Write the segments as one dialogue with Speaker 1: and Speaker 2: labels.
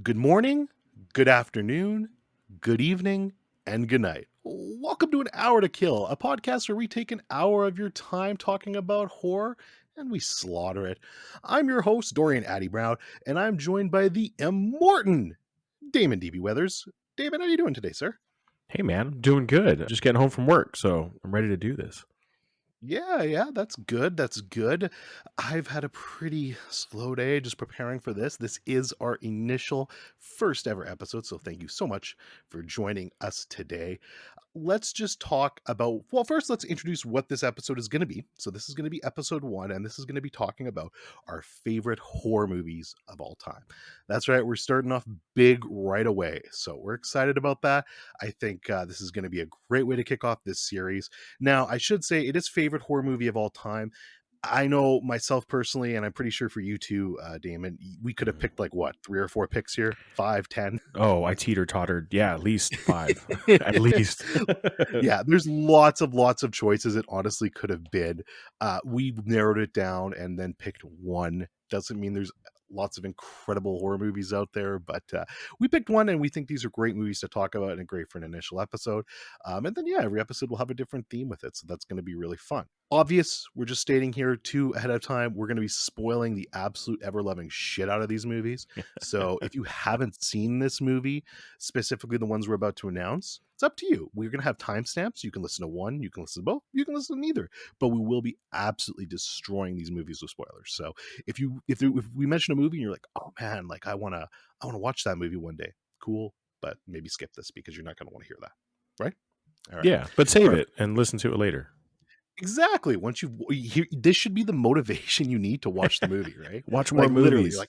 Speaker 1: Good morning, good afternoon, good evening, and good night. Welcome to An Hour to Kill, a podcast where we take an hour of your time talking about horror and we slaughter it. I'm your host, Dorian Addy Brown, and I'm joined by the immortal Damon DB Weathers. Damon, how are you doing today, sir?
Speaker 2: Hey man, I'm doing good. Just getting home from work, so I'm ready to do this.
Speaker 1: Yeah, that's good. That's good. I've had a pretty slow day just preparing for this. This is our initial first ever episode, so thank you so much for joining us today. Let's just talk about, well, first let's introduce what this episode is going to be. So this is going to be episode 1, and this is going to be talking about our favorite horror movies of all time. That's right, we're starting off big right away, so we're excited about that. I think this is going to be a great way to kick off this series. Now, I should say it is favorite horror movie of all time. I know myself personally, and I'm pretty sure for you too, Damon, we could have
Speaker 2: Mhm.
Speaker 1: picked like what, 3 or 4 picks here, 5, 10.
Speaker 2: Oh, I teeter-tottered. Yeah, at least 5. At least.
Speaker 1: Yeah, there's lots of choices it honestly could have been. We narrowed it down and then picked one. Doesn't mean there's lots of incredible horror movies out there, but we picked one and we think these are great movies to talk about and great for an initial episode. And then, yeah, every episode will have a different theme with it. So that's going to be really fun. Obvious, we're just stating here too ahead of time, we're going to be spoiling the absolute ever loving shit out of these movies. So if you haven't seen this movie, specifically the ones we're about to announce, it's up to you. We're going to have timestamps. You can listen to one, you can listen to both, you can listen to neither, but we will be absolutely destroying these movies with spoilers. So if we mention a movie and you're like, oh man, like I want to watch that movie one day, cool, but maybe skip this because you're not going to want to hear that. Right? All right.
Speaker 2: Yeah, but save
Speaker 1: Perfect.
Speaker 2: it and listen to it later.
Speaker 1: Exactly. Once this should be the motivation you need to watch the movie, right?
Speaker 2: Watch more
Speaker 1: Like literally,
Speaker 2: movies.
Speaker 1: like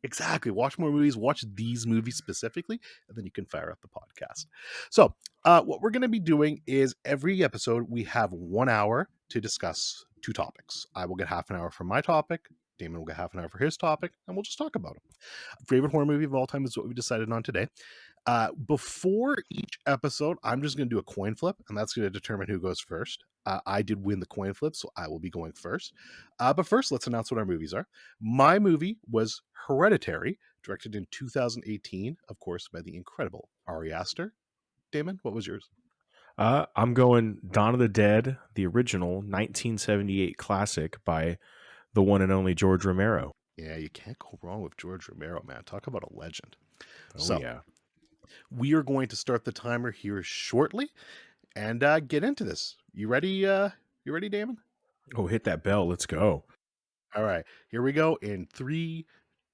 Speaker 1: exactly. Watch more movies, watch these movies specifically, and then you can fire up the podcast. So, what we're going to be doing is every episode, we have 1 hour to discuss 2 topics. I will get half an hour for my topic. Damon will get half an hour for his topic, and we'll just talk about them. Favorite horror movie of all time is what we decided on today. Before each episode, I'm just going to do a coin flip, and that's going to determine who goes first. I did win the coin flip, so I will be going first. But first, let's announce what our movies are. My movie was Hereditary, directed in 2018, of course, by the incredible Ari Aster. Damon, what was yours?
Speaker 2: I'm going Dawn of the Dead, the original 1978 classic by the one and only George Romero.
Speaker 1: Yeah, you can't go wrong with George Romero, man. Talk about a legend.
Speaker 2: Oh
Speaker 1: So,
Speaker 2: yeah.
Speaker 1: we are going to start the timer here shortly and get into this. You ready? You ready, Damon?
Speaker 2: Oh, hit that bell. Let's go.
Speaker 1: All right, here we go in 3,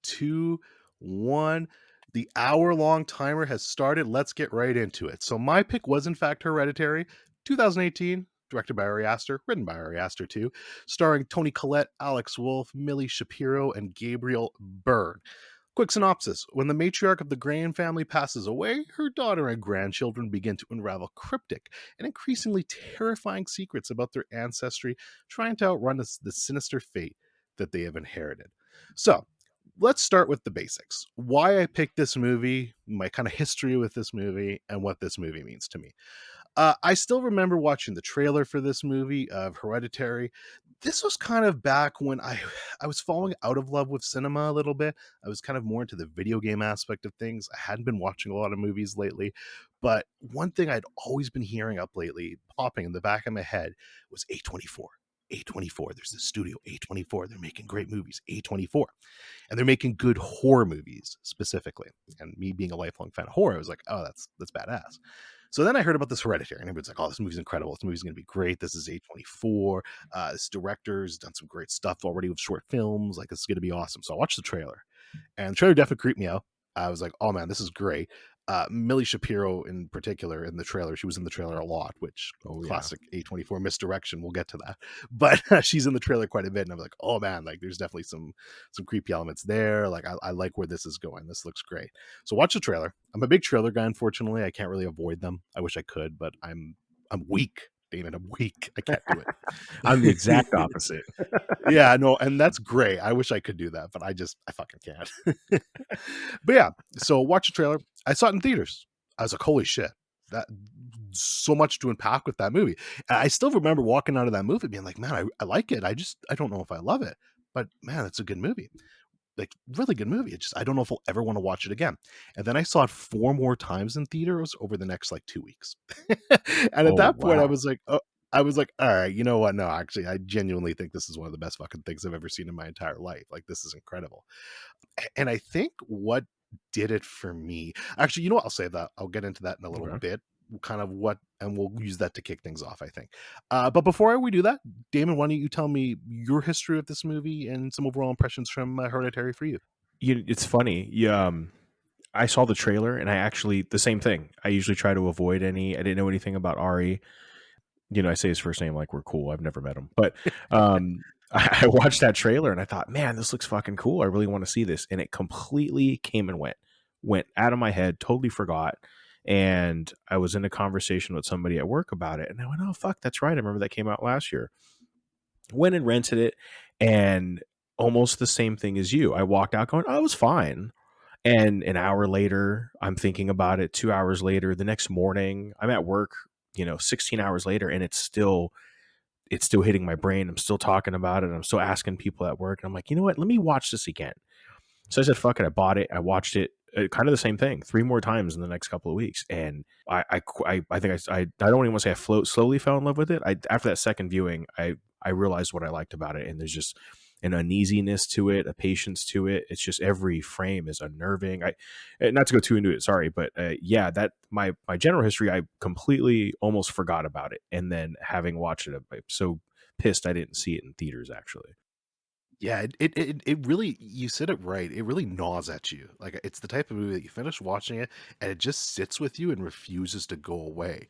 Speaker 1: 2, 1. The hour-long timer has started. Let's get right into it. So my pick was in fact Hereditary, 2018, directed by Ari Aster, written by Ari Aster too, starring Toni Collette, Alex Wolff, Millie Shapiro, and Gabriel Byrne. Quick synopsis. When the matriarch of the Graham family passes away, her daughter and grandchildren begin to unravel cryptic and increasingly terrifying secrets about their ancestry, trying to outrun the sinister fate that they have inherited. So, let's start with the basics. Why I picked this movie, my kind of history with this movie, and what this movie means to me. I still remember watching the trailer for this movie of Hereditary. This was kind of back when I was falling out of love with cinema a little bit. I was kind of more into the video game aspect of things. I hadn't been watching a lot of movies lately, but one thing I'd always been hearing up lately, popping in the back of my head, was A24. A24. There's the studio A24. They're making great movies. A24. And they're making good horror movies specifically. And me being a lifelong fan of horror, I was like, oh, that's badass. So then I heard about this Hereditary, and everyone's like, oh, this movie's incredible. This movie's going to be great. This is A24. This director's done some great stuff already with short films. Like, this is going to be awesome. So I watched the trailer, and the trailer definitely creeped me out. I was like, oh man, this is great. Millie Shapiro in particular in the trailer, she was in the trailer a lot, which
Speaker 2: Oh yeah.
Speaker 1: classic A24 misdirection. We'll get to that, but she's in the trailer quite a bit, and I'm like, oh man, like there's definitely some creepy elements there. Like I like where this is going. This looks great. So watch the trailer. I'm a big trailer guy. Unfortunately, I can't really avoid them. I wish I could, but I'm weak. Damon, I'm weak. I can't do
Speaker 2: I'm the exact
Speaker 1: it.
Speaker 2: opposite.
Speaker 1: Yeah, no, and that's great. I wish I could do that, but I fucking can't. But yeah, so watch the trailer. I saw it in theaters. I was like, holy shit. That so much to unpack with that movie. And I still remember walking out of that movie being like, man, I like it. I don't know if I love it. But man, it's a good movie. like really good movie. It just I don't know if I'll ever want to watch it again. And then I saw it 4 more times in theaters over the next like 2 weeks. And at
Speaker 2: Oh,
Speaker 1: that point,
Speaker 2: wow.
Speaker 1: I was like, all right, you know what? No, actually, I genuinely think this is one of the best fucking things I've ever seen in my entire life. Like, this is incredible. And I think what did it for me, actually, you know what? I'll say that. I'll get into that in a little
Speaker 2: Okay.
Speaker 1: bit. Kind of what, and we'll use that to kick things off, I think. But before we do that, Damon, why don't you tell me your history of this movie and some overall impressions from Hereditary for you?
Speaker 2: It's funny. Yeah, I saw the trailer and I actually the same thing. I usually try to avoid any. I didn't know anything about Ari. I say his first name like we're cool. I've never met him, but I watched that trailer and I thought, man, this looks fucking cool. I really want to see this, and it completely came and went out of my head. Totally forgot. And I was in a conversation with somebody at work about it, and I went, "Oh fuck, that's right. I remember that came out last year." Went and rented it, and almost the same thing as you. I walked out going, "Oh, it was fine." And an hour later, I'm thinking about it. 2 hours later, the next morning, I'm at work, 16 hours later, and it's still hitting my brain. I'm still talking about it. I'm still asking people at work. And I'm like, you know what? Let me watch this again. So I said, fuck it. I bought it. I watched it. Kind of the same thing 3 more times in the next couple of weeks, and I think I don't even want to say slowly fell in love with it. After that second viewing, I realized what I liked about it, and there's just an uneasiness to it, a patience to it. It's just every frame is unnerving. Not to go too into it, sorry, but yeah, that my general history, I completely almost forgot about it, and then having watched it, I'm so pissed I didn't see it in theaters actually.
Speaker 1: Yeah, it really, you said it right. It really gnaws at you. Like, it's the type of movie that you finish watching it and it just sits with you and refuses to go away.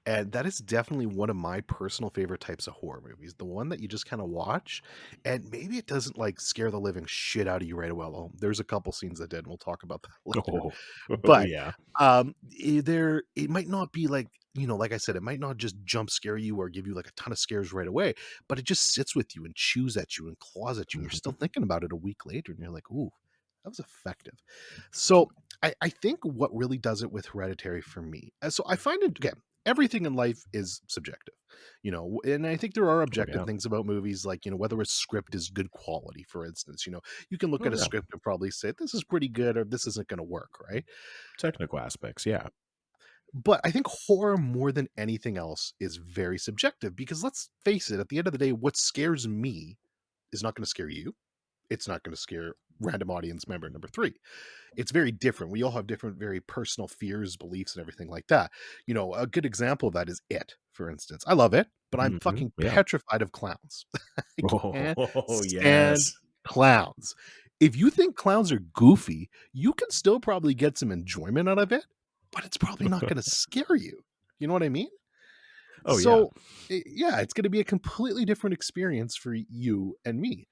Speaker 1: And that is definitely one of my personal favorite types of horror movies. The one that you just kind of watch and maybe it doesn't like scare the living shit out of you right away. Well, there's a couple scenes that did, and we'll talk about that later.
Speaker 2: Oh, oh
Speaker 1: But
Speaker 2: yeah.
Speaker 1: it might not be like, like I said, it might not just jump scare you or give you like a ton of scares right away, but it just sits with you and chews at you and claws at you, and you're still
Speaker 2: Mhm.
Speaker 1: thinking about it a week later, and you're like, "Ooh, that was effective." So I think what really does it with Hereditary for me, so I find it again. Everything in life is subjective, and I think there are
Speaker 2: Oh
Speaker 1: objective
Speaker 2: yeah.
Speaker 1: things about movies, like whether a script is good quality. For instance, you can look
Speaker 2: Oh
Speaker 1: at a
Speaker 2: yeah.
Speaker 1: script and probably say this is pretty good or this isn't going to work, right?
Speaker 2: Technical aspects, yeah.
Speaker 1: But I think horror more than anything else is very subjective because let's face it, at the end of the day, what scares me is not going to scare you. It's not going to scare random audience member number three. It's very different. We all have different, very personal fears, beliefs, and everything like that. A good example of that is It, for instance. I love it, but I'm
Speaker 2: Mhm,
Speaker 1: fucking
Speaker 2: yeah.
Speaker 1: petrified of clowns. I can't
Speaker 2: Oh,
Speaker 1: stand
Speaker 2: yes.
Speaker 1: clowns. If you think clowns are goofy, you can still probably get some enjoyment out of it, but it's probably not going to scare you. You know what I mean?
Speaker 2: Oh, yeah.
Speaker 1: So, yeah, it's going to be a completely different experience for you and me.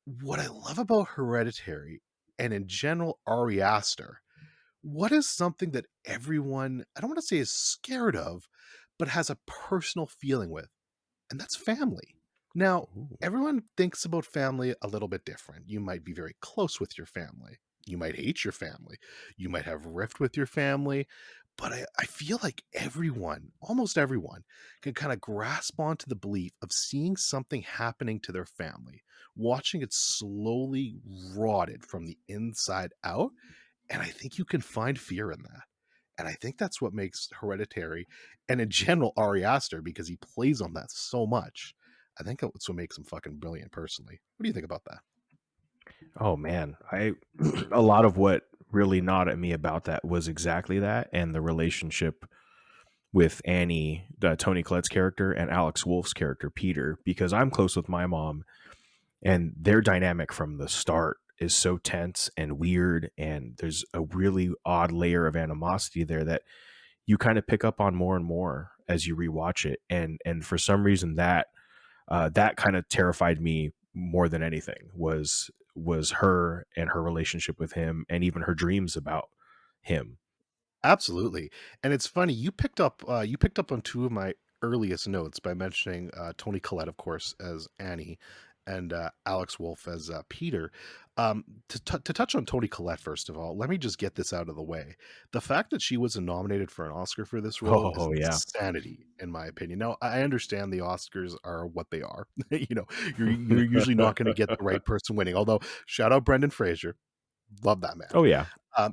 Speaker 1: What I love about Hereditary and in general Ari Aster, what is something that everyone, I don't want to say is scared of, but has a personal feeling with? And that's family. Now,
Speaker 2: Ooh.
Speaker 1: everyone thinks about family a little bit different. You might be very close with your family. You might hate your family. You might have rift with your family. But I feel like everyone, almost everyone, can kind of grasp onto the belief of seeing something happening to their family, watching it slowly rotted from the inside out, and I think you can find fear in that. And I think that's what makes Hereditary and in general Ari Aster, because he plays on that so much. I think that's what makes him fucking brilliant personally. What do you think about that?
Speaker 2: Oh, man. I a lot of what really gnawed at me about that was exactly that, and the relationship with Annie, the Tony Collette's character, and Alex Wolf's character, Peter, because I'm close with my mom, and their dynamic from the start is so tense and weird, and there's a really odd layer of animosity there that you kind of pick up on more and more as you rewatch it, and for some reason that kind of terrified me more than anything was her and her relationship with him, and even her dreams about him.
Speaker 1: Absolutely. And it's funny, you picked up on two of my earliest notes by mentioning Tony Collette, of course, as Annie, and Alex Wolf as Peter. To touch on Toni Collette, first of all, let me just get this out of the way. The fact that she wasn't nominated for an Oscar for this role is
Speaker 2: Oh yeah.
Speaker 1: insanity, in my opinion. Now, I understand the Oscars are what they are. You're usually not going to get the right person winning. Although, shout out Brendan Fraser, love that man.
Speaker 2: Oh yeah.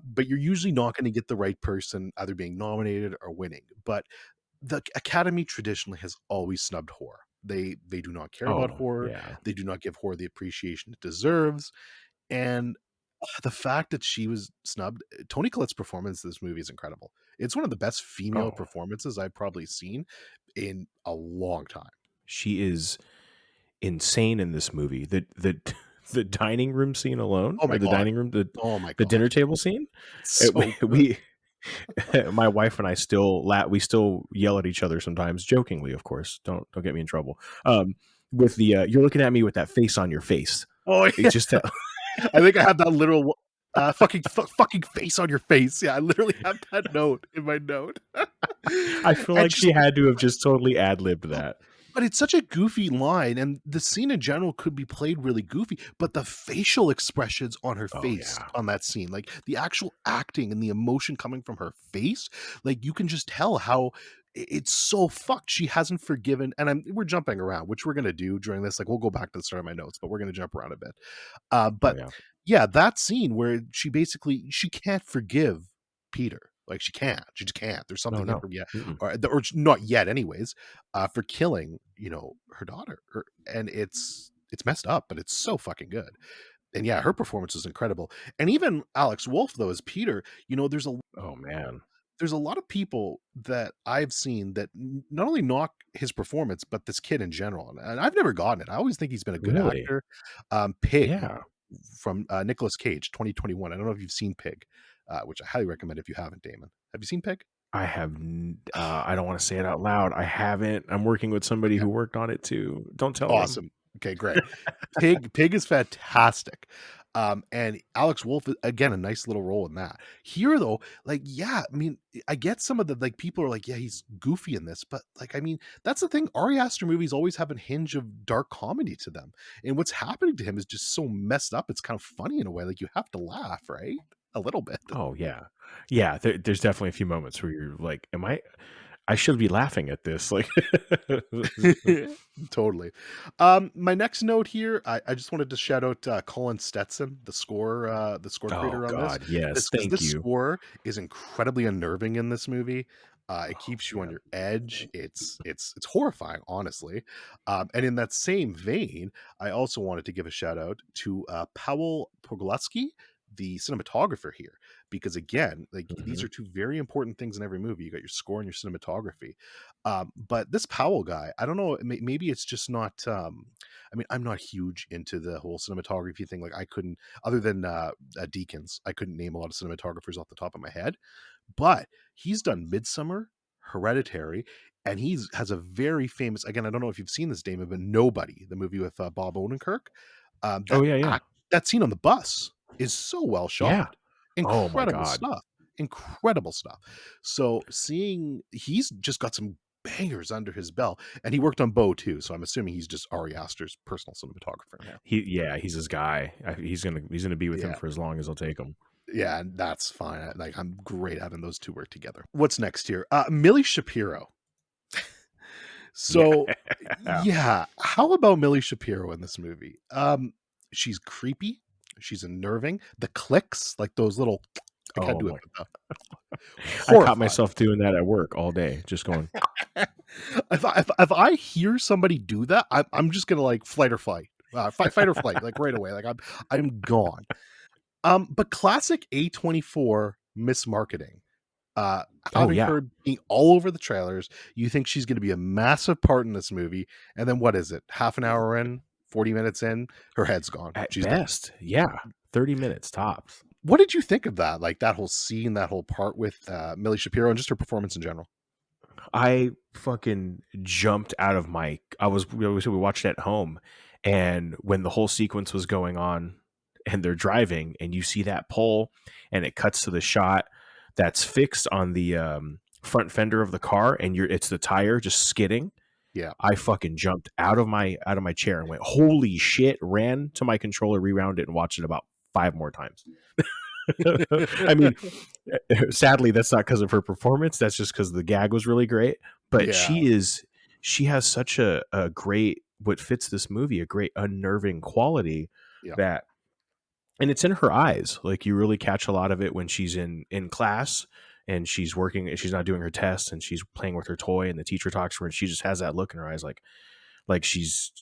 Speaker 1: But you're usually not going to get the right person either being nominated or winning. But the Academy traditionally has always snubbed horror. They do not care about
Speaker 2: Oh
Speaker 1: horror.
Speaker 2: yeah.
Speaker 1: They do not give horror the appreciation it deserves. And the fact that she was snubbed, Toni Collette's performance in this movie is incredible. It's one of the best female
Speaker 2: Oh,
Speaker 1: performances I've probably seen in a long time.
Speaker 2: she is insane in this movie. The the dining room scene alone,
Speaker 1: Oh
Speaker 2: or
Speaker 1: my
Speaker 2: the
Speaker 1: god.
Speaker 2: dining room,
Speaker 1: Oh my
Speaker 2: the dinner
Speaker 1: god.
Speaker 2: table scene.
Speaker 1: It's so good.
Speaker 2: We my wife and I still we still yell at each other sometimes, jokingly, of course. Don't get me in trouble. With the you're looking at me with that face on your face.
Speaker 1: Oh
Speaker 2: It
Speaker 1: yeah.
Speaker 2: just
Speaker 1: I think I have that literal fucking face on your face. Yeah, I literally have that note in my note.
Speaker 2: I feel
Speaker 1: And
Speaker 2: like
Speaker 1: just
Speaker 2: she had to have just totally ad libbed that.
Speaker 1: but it's such a goofy line, and the scene in general could be played really goofy, but the facial expressions on her
Speaker 2: Oh
Speaker 1: face
Speaker 2: yeah.
Speaker 1: on that scene, like the actual acting and the emotion coming from her face, like you can just tell how it's so fucked. She hasn't forgiven, and we're jumping around, which we're gonna do during this. Like we'll go back to the start of my notes, but we're gonna jump around a bit.
Speaker 2: Oh
Speaker 1: But
Speaker 2: yeah.
Speaker 1: yeah, that scene where she can't forgive Peter. Like she can't. She just can't. There's
Speaker 2: No,
Speaker 1: something in
Speaker 2: no.
Speaker 1: her yet,
Speaker 2: Mm-mm.
Speaker 1: or not yet, anyways. For killing, her daughter, and it's messed up, but it's so fucking good. And yeah, her performance is incredible. And even Alex Wolff, though, as Peter,
Speaker 2: Oh man.
Speaker 1: there's a lot of people that I've seen that not only knock his performance, but this kid in general. And I've never gotten it. I always think he's been a good
Speaker 2: Really?
Speaker 1: actor. Pig
Speaker 2: Yeah.
Speaker 1: from Nicolas Cage, 2021. I don't know if you've seen Pig, which I highly recommend if you haven't, Damon. Have you seen Pig?
Speaker 2: I don't want to say it out loud. I haven't. I'm working with somebody
Speaker 1: Okay.
Speaker 2: who worked on it too. Don't tell them.
Speaker 1: Awesome. Okay, great. Pig is fantastic. And Alex Wolff, again, a nice little role in that. Here, though, like, yeah, I mean, I get some of the like people are like, yeah, he's goofy in this, but like, I mean, that's the thing. Ari Aster movies always have a hinge of dark comedy to them, and what's happening to him is just so messed up. It's kind of funny in a way. Like you have to laugh, right? A little bit.
Speaker 2: Oh yeah. Yeah, there's definitely a few moments where you're like, am I should be laughing at this. Like
Speaker 1: Totally. My next note here, I just wanted to shout out Colin Stetson, the score
Speaker 2: Oh
Speaker 1: creator on this.
Speaker 2: god, yes.
Speaker 1: This because
Speaker 2: Thank
Speaker 1: this
Speaker 2: you.
Speaker 1: score is incredibly unnerving in this movie. It
Speaker 2: Oh
Speaker 1: keeps you on
Speaker 2: man.
Speaker 1: your edge. It's horrifying, honestly. And in that same vein, I also wanted to give a shout out to Powell Pogleski, the cinematographer here, because again, like these
Speaker 2: Mhm.
Speaker 1: are two very important things in every movie. You got your score and your cinematography. But this Powell guy, I don't know, maybe it's just not. I mean, I'm not huge into the whole cinematography thing. Like, I couldn't, other than Deakins, I couldn't name a lot of cinematographers off the top of my head. But he's done Midsummer, Hereditary, and he's has a very famous. Again, I don't know if you've seen this, Damon, but Nobody, the movie with Bob Odenkirk. Um,
Speaker 2: Oh
Speaker 1: that
Speaker 2: yeah, yeah.
Speaker 1: act, that scene on the bus is so well
Speaker 2: Yeah.
Speaker 1: shot.
Speaker 2: Oh my
Speaker 1: Incredible
Speaker 2: god.
Speaker 1: stuff. Incredible stuff. So seeing he's just got some bangers under his belt, and he worked on Bo too. So I'm assuming he's just Ari Aster's personal cinematographer now.
Speaker 2: He's his guy. He's gonna be with him
Speaker 1: Yeah,
Speaker 2: for as long as I'll take him.
Speaker 1: yeah, and that's fine. Like I'm great having those two work together. What's next here? Millie Shapiro.
Speaker 2: Yeah.
Speaker 1: So yeah, how about Millie Shapiro in this movie? She's creepy. She's unnerving. The clicks, like those little, I can't
Speaker 2: Oh
Speaker 1: do it,
Speaker 2: my.
Speaker 1: but the
Speaker 2: I caught
Speaker 1: horrifying.
Speaker 2: myself doing that at work all day, just going,
Speaker 1: If I hear somebody do that, I'm just gonna like flight or fight, fight or flight, like right away. Like I'm gone. But classic A24 mismarketing.
Speaker 2: "Oh
Speaker 1: Having
Speaker 2: yeah,
Speaker 1: her being all over the trailers, you think she's going to be a massive part in this movie, and then what is it? Half an hour in, 40 minutes in, her head's gone.
Speaker 2: at
Speaker 1: She's done.
Speaker 2: best, yeah, 30 minutes tops."
Speaker 1: What did you think of that? Like that whole scene, that whole part with Millie Shapiro, and just her performance in general?
Speaker 2: I fucking jumped out of my. We watched it at home, and when the whole sequence was going on, and they're driving, and you see that pole, and it cuts to the shot that's fixed on the front fender of the car, and it's the tire just skidding.
Speaker 1: Yeah.
Speaker 2: I fucking jumped out of my chair and went, "Holy shit!" Ran to my controller, rewound it, and watched it about 5 more times. I mean, sadly, that's not because of her performance. That's just because the gag was really great. But
Speaker 1: Yeah,
Speaker 2: she has such a great, what fits this movie, a great unnerving quality
Speaker 1: yeah.
Speaker 2: that, and it's in her eyes. Like, you really catch a lot of it when she's in class and she's working, and she's not doing her test, and she's playing with her toy, and the teacher talks to her, and she just has that look in her eyes, like she's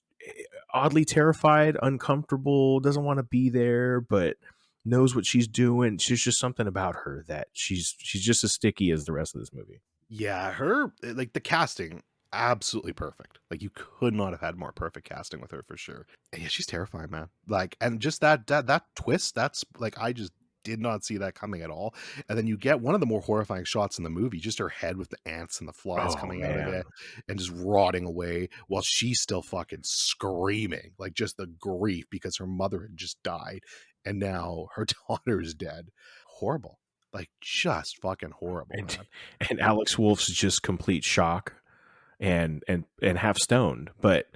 Speaker 2: oddly terrified, uncomfortable, doesn't want to be there, but knows what she's doing. She's just something about her that she's just as sticky as the rest of this movie.
Speaker 1: Yeah, her like the casting, absolutely perfect. Like you could not have had more perfect casting with her for sure. And yeah, she's terrifying, man. Like, and just that twist, that's like I just did not see that coming at all. And then you get one of the more horrifying shots in the movie, just her head with the ants and the flies
Speaker 2: Oh
Speaker 1: coming out of
Speaker 2: man.
Speaker 1: it and just rotting away while she's still fucking screaming, like just the grief because her mother had just died and now her daughter is dead. Horrible. Like just fucking horrible,
Speaker 2: And
Speaker 1: man.
Speaker 2: and Alex Wolf's just complete shock and half stoned, but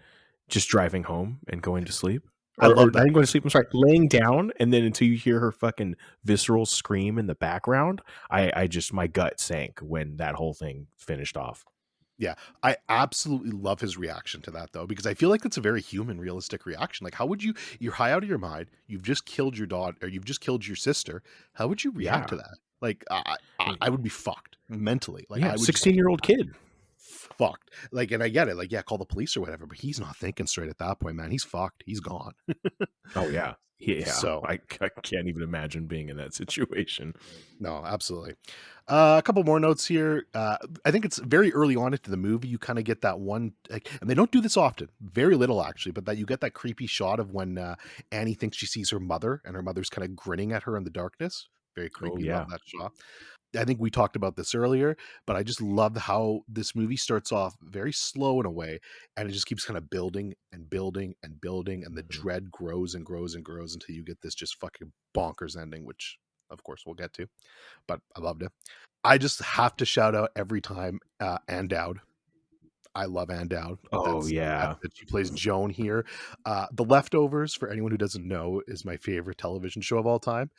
Speaker 2: just driving home and going to sleep.
Speaker 1: I
Speaker 2: Or
Speaker 1: love
Speaker 2: not
Speaker 1: that.
Speaker 2: even going to sleep, I'm sorry, laying down, and then until you hear her fucking visceral scream in the background, I just, my gut sank when that whole thing finished off.
Speaker 1: Yeah, I absolutely love his reaction to that though, because I feel like it's a very human, realistic reaction. Like, how would you're high out of your mind, you've just killed your daughter, or you've just killed your sister. How would you react to
Speaker 2: Yeah.
Speaker 1: that? Like, I would be fucked mentally. Like,
Speaker 2: Yeah,
Speaker 1: I would just be
Speaker 2: 16-year-old kid.
Speaker 1: fucked. Like, and I get it. Like, yeah, call the police or whatever, but he's not thinking straight at that point, man. He's fucked. He's gone.
Speaker 2: Oh, yeah. Yeah,
Speaker 1: So
Speaker 2: I can't even imagine being in that situation.
Speaker 1: no, absolutely. A couple more notes here. I think it's very early on into the movie. You kind of get that one, like, and they don't do this often, very little actually, but that you get that creepy shot of when Annie thinks she sees her mother, and her mother's kind of grinning at her in the darkness. Very
Speaker 2: Oh,
Speaker 1: creepy. Love
Speaker 2: yeah.
Speaker 1: that shot. I think we talked about this earlier, but I just love how this movie starts off very slow in a way, and it just keeps kind of building and building and building, and the
Speaker 2: Mhm.
Speaker 1: dread grows and grows and grows until you get this just fucking bonkers ending, which of course we'll get to. But I loved it. I just have to shout out every time Ann Dowd. I love Ann Dowd.
Speaker 2: Oh,
Speaker 1: That's
Speaker 2: yeah.
Speaker 1: it. She plays Joan here. The Leftovers, for anyone who doesn't know, is my favorite television show of all time,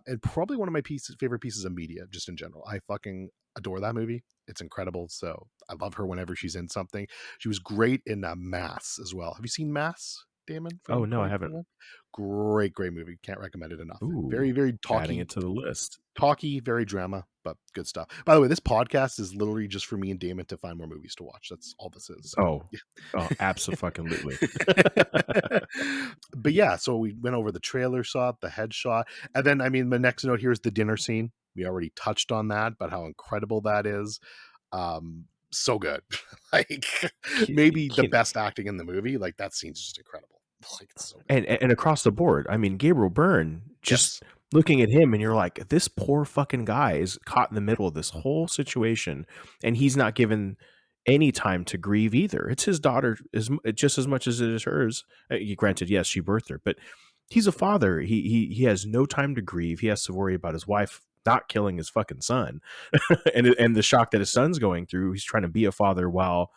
Speaker 1: and probably one of my favorite pieces of media, just in general. I fucking adore that movie. It's incredible. So I love her whenever she's in something. She was great in Mass as well. Have you seen Mass, Damon,
Speaker 2: Oh,
Speaker 1: from
Speaker 2: no, I haven't.
Speaker 1: 2021? Great, great movie. Can't recommend it enough.
Speaker 2: Ooh,
Speaker 1: Very, very
Speaker 2: adding
Speaker 1: talky,
Speaker 2: it to the list.
Speaker 1: talky, very drama, but good stuff. By the way, this podcast is literally just for me and Damon to find more movies to watch. That's all this is. So,
Speaker 2: Oh, oh, abso-fucking-lutely.
Speaker 1: but yeah, so we went over the trailer shot, the headshot, and then I mean, the next note here is the dinner scene. We already touched on that, but how incredible that is. So good. Like maybe the
Speaker 2: Can
Speaker 1: best acting in the movie. Like that scene's just incredible. Like it's so good.
Speaker 2: and across the board, I mean, Gabriel Byrne, just
Speaker 1: Yes.
Speaker 2: looking at him and you're like, this poor fucking guy is caught in the middle of this whole situation, and he's not given any time to grieve either. It's his daughter just as much as it is hers. Granted, yes, she birthed her, but he's a father. He has no time to grieve. He has to worry about his wife not killing his fucking son, and the shock that his son's going through. He's trying to be a father while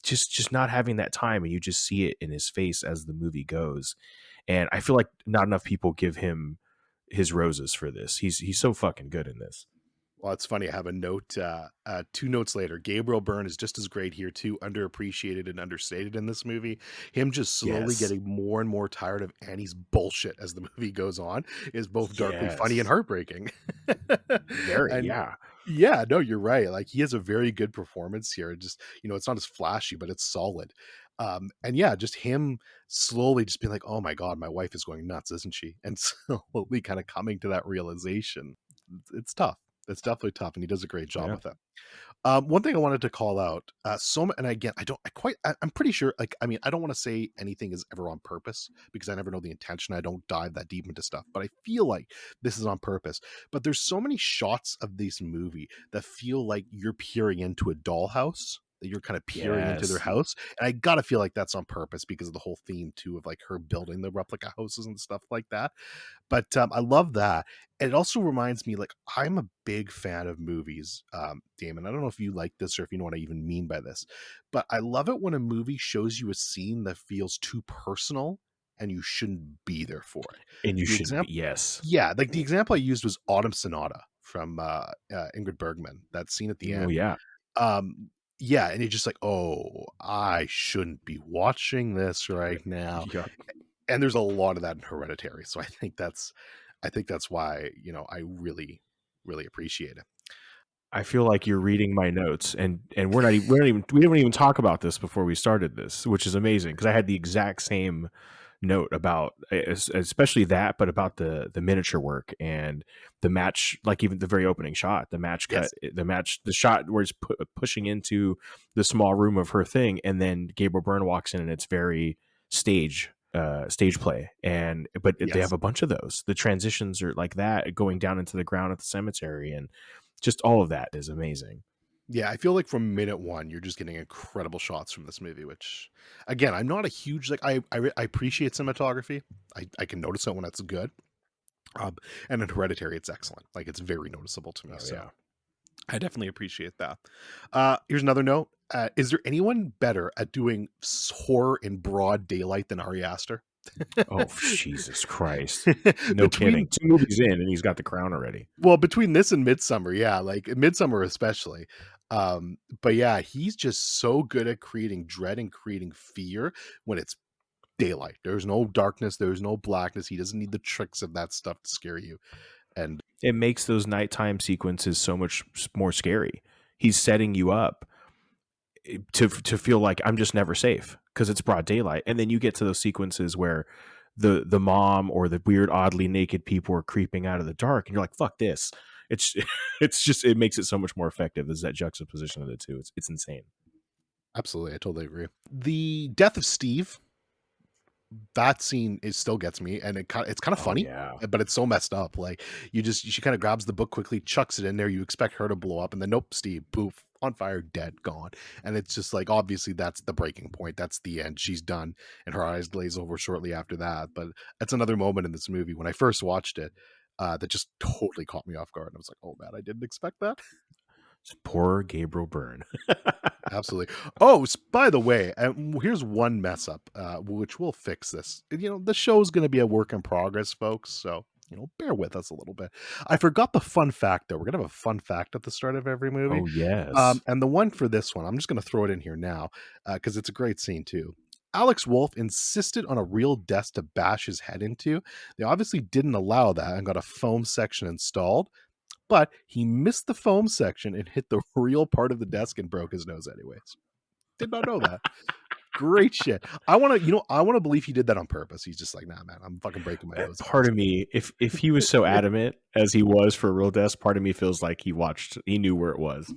Speaker 2: just not having that time, and you just see it in his face as the movie goes. And I feel like not enough people give him his roses for this. He's so fucking good in this.
Speaker 1: Well, it's funny. I have a note, two notes later. Gabriel Byrne is just as great here too, underappreciated and understated in this movie. Him just slowly
Speaker 2: Yes.
Speaker 1: getting more and more tired of Annie's bullshit as the movie goes on is both darkly funny and
Speaker 2: Yes.
Speaker 1: heartbreaking.
Speaker 2: Very,
Speaker 1: And
Speaker 2: yeah.
Speaker 1: yeah, no, you're right. Like he has a very good performance here. Just it's not as flashy, but it's solid. And yeah, just him slowly just being like, "Oh my god, my wife is going nuts, isn't she?" And slowly kind of coming to that realization. It's tough. It's definitely tough, and he does a great job
Speaker 2: Yeah.
Speaker 1: with it. One thing I wanted to call out, and again, I don't, I quite, I'm pretty sure, like, I mean, I don't want to say anything is ever on purpose because I never know the intention. I don't dive that deep into stuff, but I feel like this is on purpose. But there's so many shots of this movie that feel like you're peering into a dollhouse. That you're kind of peering into their
Speaker 2: Yes.
Speaker 1: house, and I gotta feel like that's on purpose because of the whole theme too of like her building the replica houses and stuff like that. But, I love that. And it also reminds me, like, I'm a big fan of movies, Damon. I don't know if you like this or if you know what I even mean by this, but I love it when a movie shows you a scene that feels too personal and you shouldn't be there for it.
Speaker 2: And you
Speaker 1: The
Speaker 2: shouldn't be.
Speaker 1: example
Speaker 2: Yes.
Speaker 1: Yeah, like, the example I used was Autumn Sonata from, Ingrid Bergman, that scene at the
Speaker 2: Oh,
Speaker 1: end.
Speaker 2: yeah.
Speaker 1: Um, yeah, and you're just like, "Oh, I shouldn't be watching this right now."
Speaker 2: Yep.
Speaker 1: And there's a lot of that in Hereditary, so I think that's why, I really appreciate it.
Speaker 2: I feel like you're reading my notes, and we didn't even talk about this before we started this, which is amazing because I had the exact same note about especially that, but about the miniature work and the match, like even the very opening shot, the match cut,
Speaker 1: Yes.
Speaker 2: the shot where it's pushing into the small room of her thing, and then Gabriel Byrne walks in, and it's very stage play, and but they have
Speaker 1: Yes.
Speaker 2: a bunch of those. The transitions are like that, going down into the ground at the cemetery, and just all of that is amazing.
Speaker 1: Yeah, I feel like from minute 1, you're just getting incredible shots from this movie, which again, I'm not a huge like, I appreciate cinematography. I can notice it when it's good. Um, and in Hereditary, it's excellent. Like, it's very noticeable to me,
Speaker 2: Oh
Speaker 1: so
Speaker 2: yeah.
Speaker 1: I definitely appreciate that. Here's another note. Is there anyone better at doing horror in broad daylight than Ari Aster?
Speaker 2: Oh, Jesus Christ. No kidding.
Speaker 1: Between
Speaker 2: 2 movies in, and he's got the crown already.
Speaker 1: between this and Midsummer, yeah, like Midsummer especially. But yeah, he's just so good at creating dread and creating fear when it's daylight. There's no darkness, there's no blackness. He doesn't need the tricks of that stuff to scare you. And
Speaker 2: It makes those nighttime sequences so much more scary. He's setting you up to feel like I'm just never safe because it's broad daylight, and then you get to those sequences where the mom or the weird, oddly naked people are creeping out of the dark, and you're like, "Fuck this!" It's it's just it makes it so much more effective. Is that juxtaposition of the two? It's insane.
Speaker 1: absolutely, I totally agree. The death of Steve, that scene is still gets me, and it's kind of
Speaker 2: Oh
Speaker 1: funny,
Speaker 2: yeah.
Speaker 1: but it's so messed up. Like, she kind of grabs the book quickly, chucks it in there. You expect her to blow up, and then nope, Steve, poof, on fire, dead, gone. And it's just like, obviously that's the breaking point. That's the end. She's done, and her eyes glaze over shortly after that. But that's another moment in this movie when I first watched it, that just totally caught me off guard. I was like, oh man, I didn't expect that.
Speaker 2: It's poor Gabriel Byrne.
Speaker 1: Absolutely. Oh, by the way, here's one mess up, which we'll fix this. The show's going to be a work in progress, folks. So, bear with us a little bit. I forgot the fun fact, though. We're going to have a fun fact at the start of every movie.
Speaker 2: Oh yes.
Speaker 1: And the one for this one, I'm just going to throw it in here now because it's a great scene, too. Alex Wolff insisted on a real desk to bash his head into. They obviously didn't allow that and got a foam section installed, but he missed the foam section and hit the real part of the desk and broke his nose anyways. Did not know that. Great shit. I wanna believe he did that on purpose. He's just like, "Nah, man, I'm fucking breaking my nose on
Speaker 2: Part
Speaker 1: this."
Speaker 2: of me, if he was so adamant as he was for a real desk, part of me feels like he knew where it was.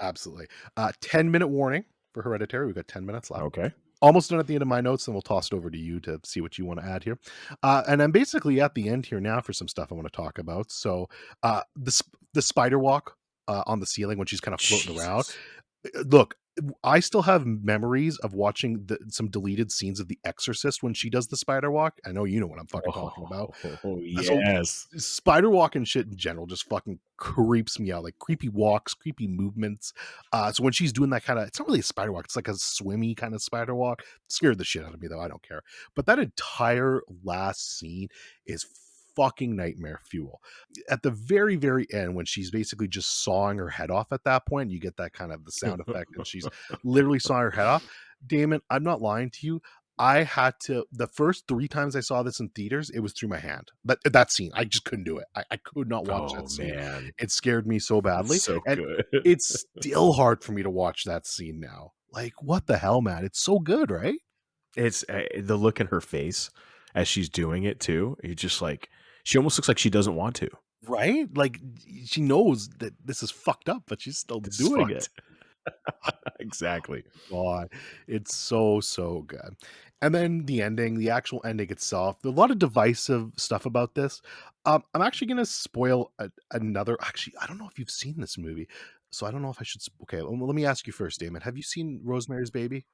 Speaker 1: Absolutely. 10-minute warning for Hereditary. We've got 10 minutes left.
Speaker 2: Okay.
Speaker 1: Almost done at the end of my notes, and we'll toss it over to you to see what you wanna add here. And I'm basically at the end here now for some stuff I wanna talk about. So, the spider walk, on the ceiling when she's kinda floating around.
Speaker 2: Jesus.
Speaker 1: Look, I still have memories of watching some deleted scenes of The Exorcist when she does the spider walk. I know you know what I'm fucking talking about.
Speaker 2: Oh
Speaker 1: So,
Speaker 2: yes.
Speaker 1: spider walk and shit in general just fucking creeps me out, like creepy walks, creepy movements. So when she's doing that it's not really a spider walk, it's like a swimmy kind of spider walk. Scared the shit out of me though, I don't care. But that entire last scene is fucking nightmare fuel. At the very, very end, when she's basically just sawing her head off at that point, you get that kind of the sound effect, and she's literally sawing her head off. Damon, I'm not lying to you. I had to the first 3 times I saw this in theaters, it was through my hand. That scene, I just couldn't do it. I could not watch
Speaker 2: Oh
Speaker 1: that scene.
Speaker 2: man.
Speaker 1: It scared me so
Speaker 2: It's
Speaker 1: badly,
Speaker 2: so
Speaker 1: and
Speaker 2: good.
Speaker 1: it's still hard for me to watch that scene now. Like, what the hell, man? It's so good, right?
Speaker 2: It's the look in her face as she's doing it too. You're just like she almost looks like she doesn't want to.
Speaker 1: Right? Like, she knows that this is fucked up, but she's still
Speaker 2: This is
Speaker 1: doing it.
Speaker 2: fucked. Exactly.
Speaker 1: God, it's so, so good. And then the ending, the actual ending itself, there's a lot of divisive stuff about this. I'm actually gonna spoil another. Actually, I don't know if you've seen this movie, so I don't know if I should. Okay, well, let me ask you first, Damon. Have you seen Rosemary's Baby?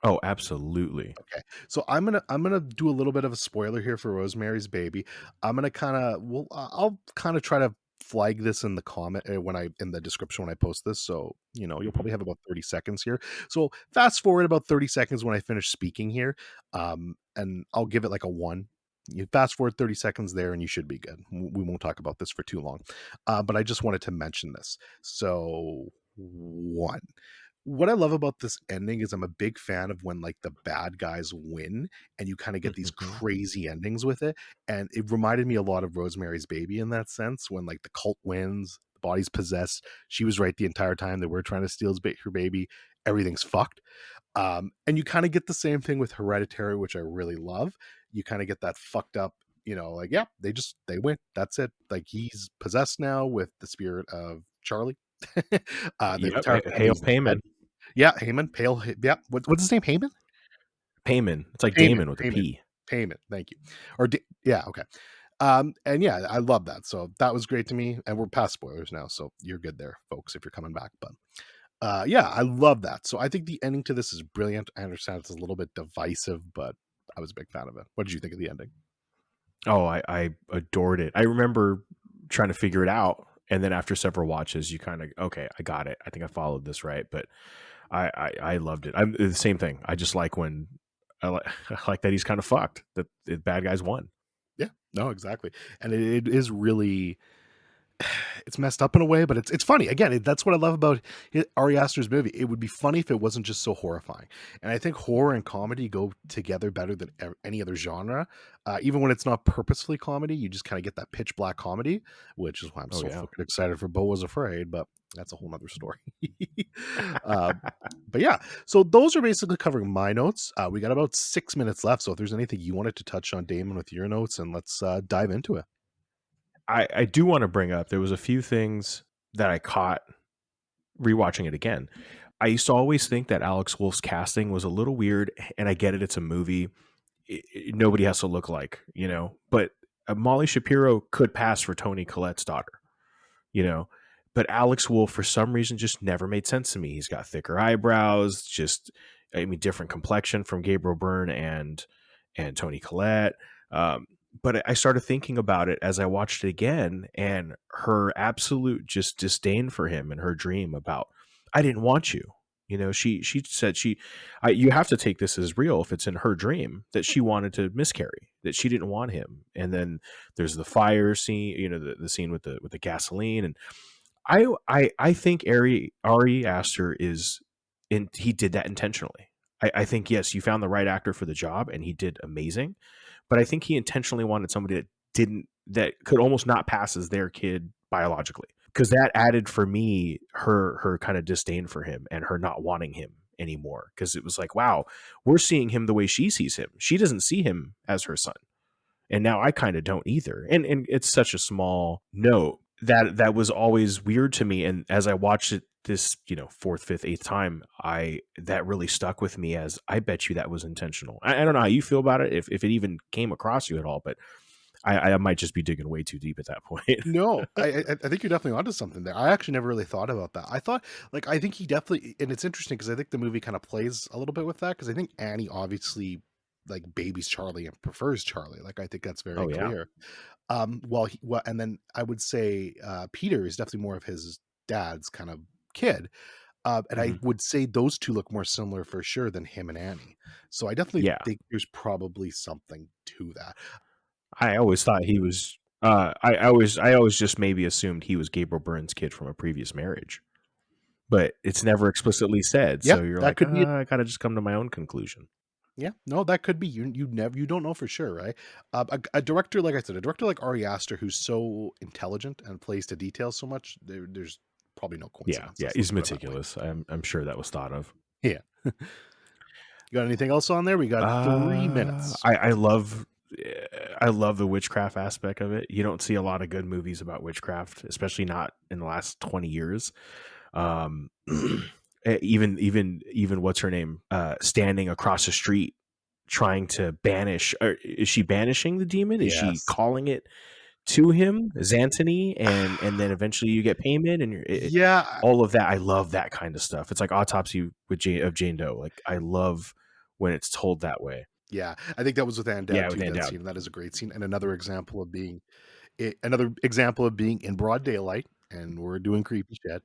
Speaker 2: Oh, absolutely.
Speaker 1: Okay, so I'm gonna do a little bit of a spoiler here for Rosemary's Baby. I'm gonna kind of I'll kind of try to flag this in the comment when I in the description when I post this. So, you'll
Speaker 2: Mhm.
Speaker 1: probably have about 30 seconds here. So fast forward about 30 seconds when I finish speaking here. And I'll give it like a one. You fast forward 30 seconds there and you should be good. We won't talk about this for too long. But I just wanted to mention this. So one. What I love about this ending is I'm a big fan of when like the bad guys win and you kind of get these
Speaker 2: Mhm.
Speaker 1: crazy endings with it. And it reminded me a lot of Rosemary's Baby in that sense when like the cult wins, the body's possessed. She was right the entire time that we're trying to steal her baby. Everything's fucked. And you kind of get the same thing with Hereditary, which I really love. You kind of get that fucked up, like, yeah, they win. That's it. Like he's possessed now with the spirit of Charlie. The
Speaker 2: Yep.
Speaker 1: entire
Speaker 2: Hail
Speaker 1: family's dead.
Speaker 2: Payman.
Speaker 1: Yeah, Heyman, yeah. What's his name? Heyman?
Speaker 2: Payman. It's like
Speaker 1: Payment,
Speaker 2: Damon with a
Speaker 1: payment,
Speaker 2: P.
Speaker 1: payment. Thank you. Yeah, okay. And yeah, I love that. So that was great to me. And we're past spoilers now, so you're good there, folks, if you're coming back. But yeah, I love that. So I think the ending to this is brilliant. I understand it's a little bit divisive, but I was a big fan of it. What did you think of the ending?
Speaker 2: Oh, I adored it. I remember trying to figure it out, and then after several watches, you kind of okay, I got it. I think I followed this right, but I loved it. I'm the same thing. I just like when I like I like that he's kind of fucked. That the bad guys won.
Speaker 1: Yeah, no, exactly. And it is really it's messed up in a way, but it's funny. Again, that's what I love about Ari Aster's movie. It would be funny if it wasn't just so horrifying. And I think horror and comedy go together better than any other genre. Even when it's not purposefully comedy, you just kind of get that pitch black comedy, which is why I'm
Speaker 2: Oh
Speaker 1: so
Speaker 2: yeah.
Speaker 1: fucking excited for Beau Was Afraid. But that's a whole nother story. uh, but yeah, so those are basically covering my notes. We got about 6 minutes left, so if there's anything you wanted to touch on, Damon, with your notes, and let's dive into it.
Speaker 2: I do want to bring up there was a few things that I caught rewatching it again. I used to always think that Alex Wolf's casting was a little weird, and I get it; it's a movie. Nobody has to look like, but Molly Shapiro could pass for Tony Collette's daughter, you know. But Alex Wolf, for some reason, just never made sense to me. He's got thicker eyebrows, just I mean, different complexion from Gabriel Byrne and Tony Collette. But I started thinking about it as I watched it again, and her absolute just disdain for him and her dream about I didn't want you. She said you have to take this as real if it's in her dream that she wanted to miscarry, that she didn't want him. And then there's the fire scene, the scene with the gasoline, and I think Ari Aster he did that intentionally. I think yes, you found the right actor for the job, and he did amazing. But I think he intentionally wanted somebody that could almost not pass as their kid biologically, because that added for me her kind of disdain for him and her not wanting him anymore. Because it was like, wow, we're seeing him the way she sees him. She doesn't see him as her son, and now I kind of don't either. And it's such a small note that was always weird to me. And as I watched it this, fourth, fifth, eighth time, that really stuck with me as I bet you that was intentional. I don't know how you feel about it, if it even came across you at all, but I might just be digging way too deep at that point.
Speaker 1: No, I think you're definitely onto something there. I actually never really thought about that. I thought, like, I think he definitely, and it's interesting because I think the movie kind of plays a little bit with that because I think Annie obviously like babies Charlie and prefers Charlie. Like, I think that's very
Speaker 2: Oh yeah.
Speaker 1: clear. And then I would say Peter is definitely more of his dad's kind of kid. And I
Speaker 2: Mhm.
Speaker 1: would say those two look more similar for sure than him and Annie. So I definitely
Speaker 2: Yeah.
Speaker 1: think there's probably something to that.
Speaker 2: I always thought he was. I always just maybe assumed he was Gabriel Byrne's kid from a previous marriage, but it's never explicitly said.
Speaker 1: Yeah,
Speaker 2: So you're
Speaker 1: that
Speaker 2: like,
Speaker 1: could be.
Speaker 2: I gotta just come to my own conclusion.
Speaker 1: Yeah, no, that could be. You don't know for sure, right? A director, like I said, a director like Ari Aster, who's so intelligent and plays to detail so much, there's probably no
Speaker 2: Yeah, yeah,
Speaker 1: coincidences. Let's
Speaker 2: he's
Speaker 1: put it that way.
Speaker 2: meticulous. I'm sure that was thought of.
Speaker 1: Yeah. You got anything else on there? We got 3 minutes.
Speaker 2: I love the witchcraft aspect of it. You don't see a lot of good movies about witchcraft, especially not in the last 20 years. Um, even what's her name? Standing across the street trying to banish. Or is she banishing the demon? Is she
Speaker 1: Yes.
Speaker 2: calling it to him, Xanthony, and then eventually you get payment, and
Speaker 1: Yeah,
Speaker 2: all of that. I love that kind of stuff. It's like Autopsy of Jane Doe. Like I love when it's told that way.
Speaker 1: yeah. I think that was with Anne
Speaker 2: Yeah,
Speaker 1: Dowd
Speaker 2: with
Speaker 1: too.
Speaker 2: Ann
Speaker 1: That
Speaker 2: Dowd.
Speaker 1: scene, that is a great scene, and another example of being Another example of being in broad daylight, and we're doing creepy shit.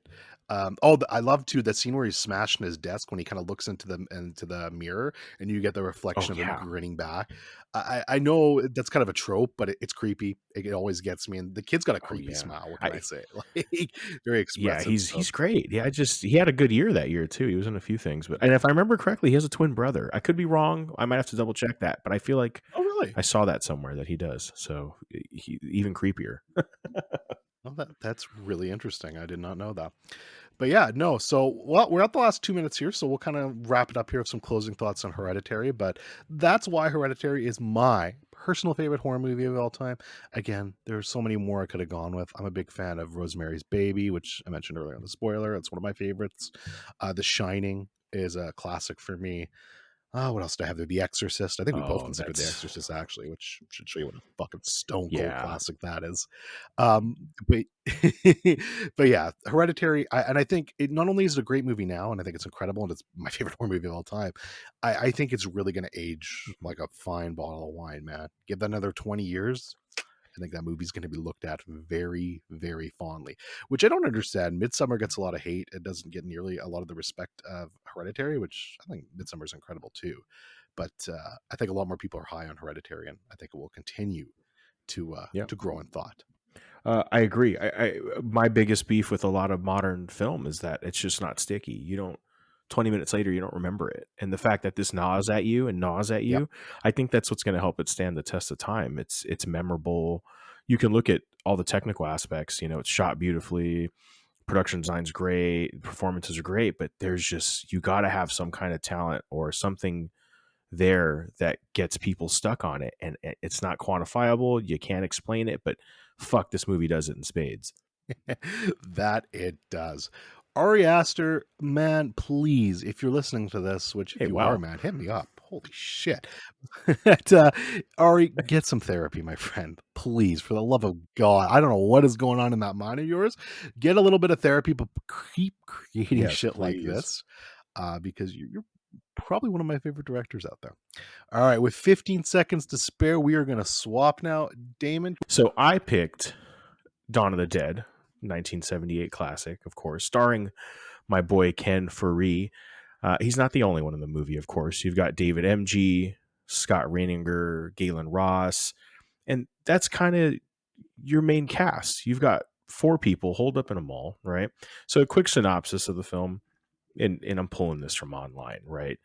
Speaker 1: Oh, I love too that scene where he's smashing his desk when he kind of looks into the mirror, and you get the
Speaker 2: Oh
Speaker 1: reflection of him
Speaker 2: yeah.
Speaker 1: grinning back. I know that's kind of a trope, but it's creepy. It always gets me. And the kid's got a
Speaker 2: Oh
Speaker 1: creepy
Speaker 2: yeah.
Speaker 1: smile. What can I
Speaker 2: I
Speaker 1: say? Like very
Speaker 2: Yeah,
Speaker 1: expressive. So
Speaker 2: he's great. Yeah, I just he had a good year that year too. He was in a few things, but and if I remember correctly, he has a twin brother. I could be wrong. I might have to double check that, but I feel like
Speaker 1: oh really?
Speaker 2: I saw that somewhere that he does. So he even creepier.
Speaker 1: Well, that's really interesting. I did not know that. But yeah, no. So, well, we're at the last 2 minutes here, so we'll kind of wrap it up here with some closing thoughts on Hereditary. But that's why Hereditary is my personal favorite horror movie of all time. Again, there's so many more I could have gone with. I'm a big fan of Rosemary's Baby, which I mentioned earlier in the spoiler. It's one of my favorites. The Shining is a classic for me. What else do I have there? The Exorcist. I think we both
Speaker 2: Oh,
Speaker 1: consider The
Speaker 2: that's
Speaker 1: Exorcist actually, which should show you what a fucking stone cold
Speaker 2: yeah.
Speaker 1: classic that is. But but yeah, Hereditary. And I think it not only is it a great movie now, and I think it's incredible, and it's my favorite horror movie of all time. I think it's really going to age
Speaker 2: Mhm.
Speaker 1: like a fine bottle of wine, man. Give that another 20 years. I think that movie's going to be looked at very, very fondly, which I don't understand. Midsummer gets a lot of hate. It doesn't get nearly a lot of the respect of Hereditary, which I think Midsummer's incredible too. But I think a lot more people are high on Hereditary, and I think it will continue
Speaker 2: Yeah.
Speaker 1: to grow in thought.
Speaker 2: I agree. I my biggest beef with a lot of modern film is that it's just not sticky. You don't 20 minutes later you don't remember it. And the fact that this gnaws at you and gnaws at
Speaker 1: Yep.
Speaker 2: you, I think that's what's going to help it stand the test of time. It's memorable. You can look at all the technical aspects, it's shot beautifully, production design's great, performances are great, but there's just you got to have some kind of talent or something there that gets people stuck on it, and it's not quantifiable, you can't explain it, but fuck, this movie does it in spades.
Speaker 1: That it does. Ari Aster, man, please, if you're listening to this, which if
Speaker 2: Hey,
Speaker 1: you are,
Speaker 2: wow.
Speaker 1: man, hit me up. Holy shit. But, Ari, get some therapy, my friend. Please, for the love of God. I don't know what is going on in that mind of yours. Get a little bit of therapy, but keep creating
Speaker 2: Yes,
Speaker 1: shit like
Speaker 2: please.
Speaker 1: this because you're probably one of my favorite directors out there. All right, with 15 seconds to spare, we are going to swap now. Damon.
Speaker 2: So I picked Dawn of the Dead, 1978 classic, of course, starring my boy Ken Faree. He's not the only one in the movie, of course. You've got David MG, Scott Reininger, Galen Ross, and that's kind of your main cast. You've got four people holed up in a mall, right? So a quick synopsis of the film, and I'm pulling this from online, right?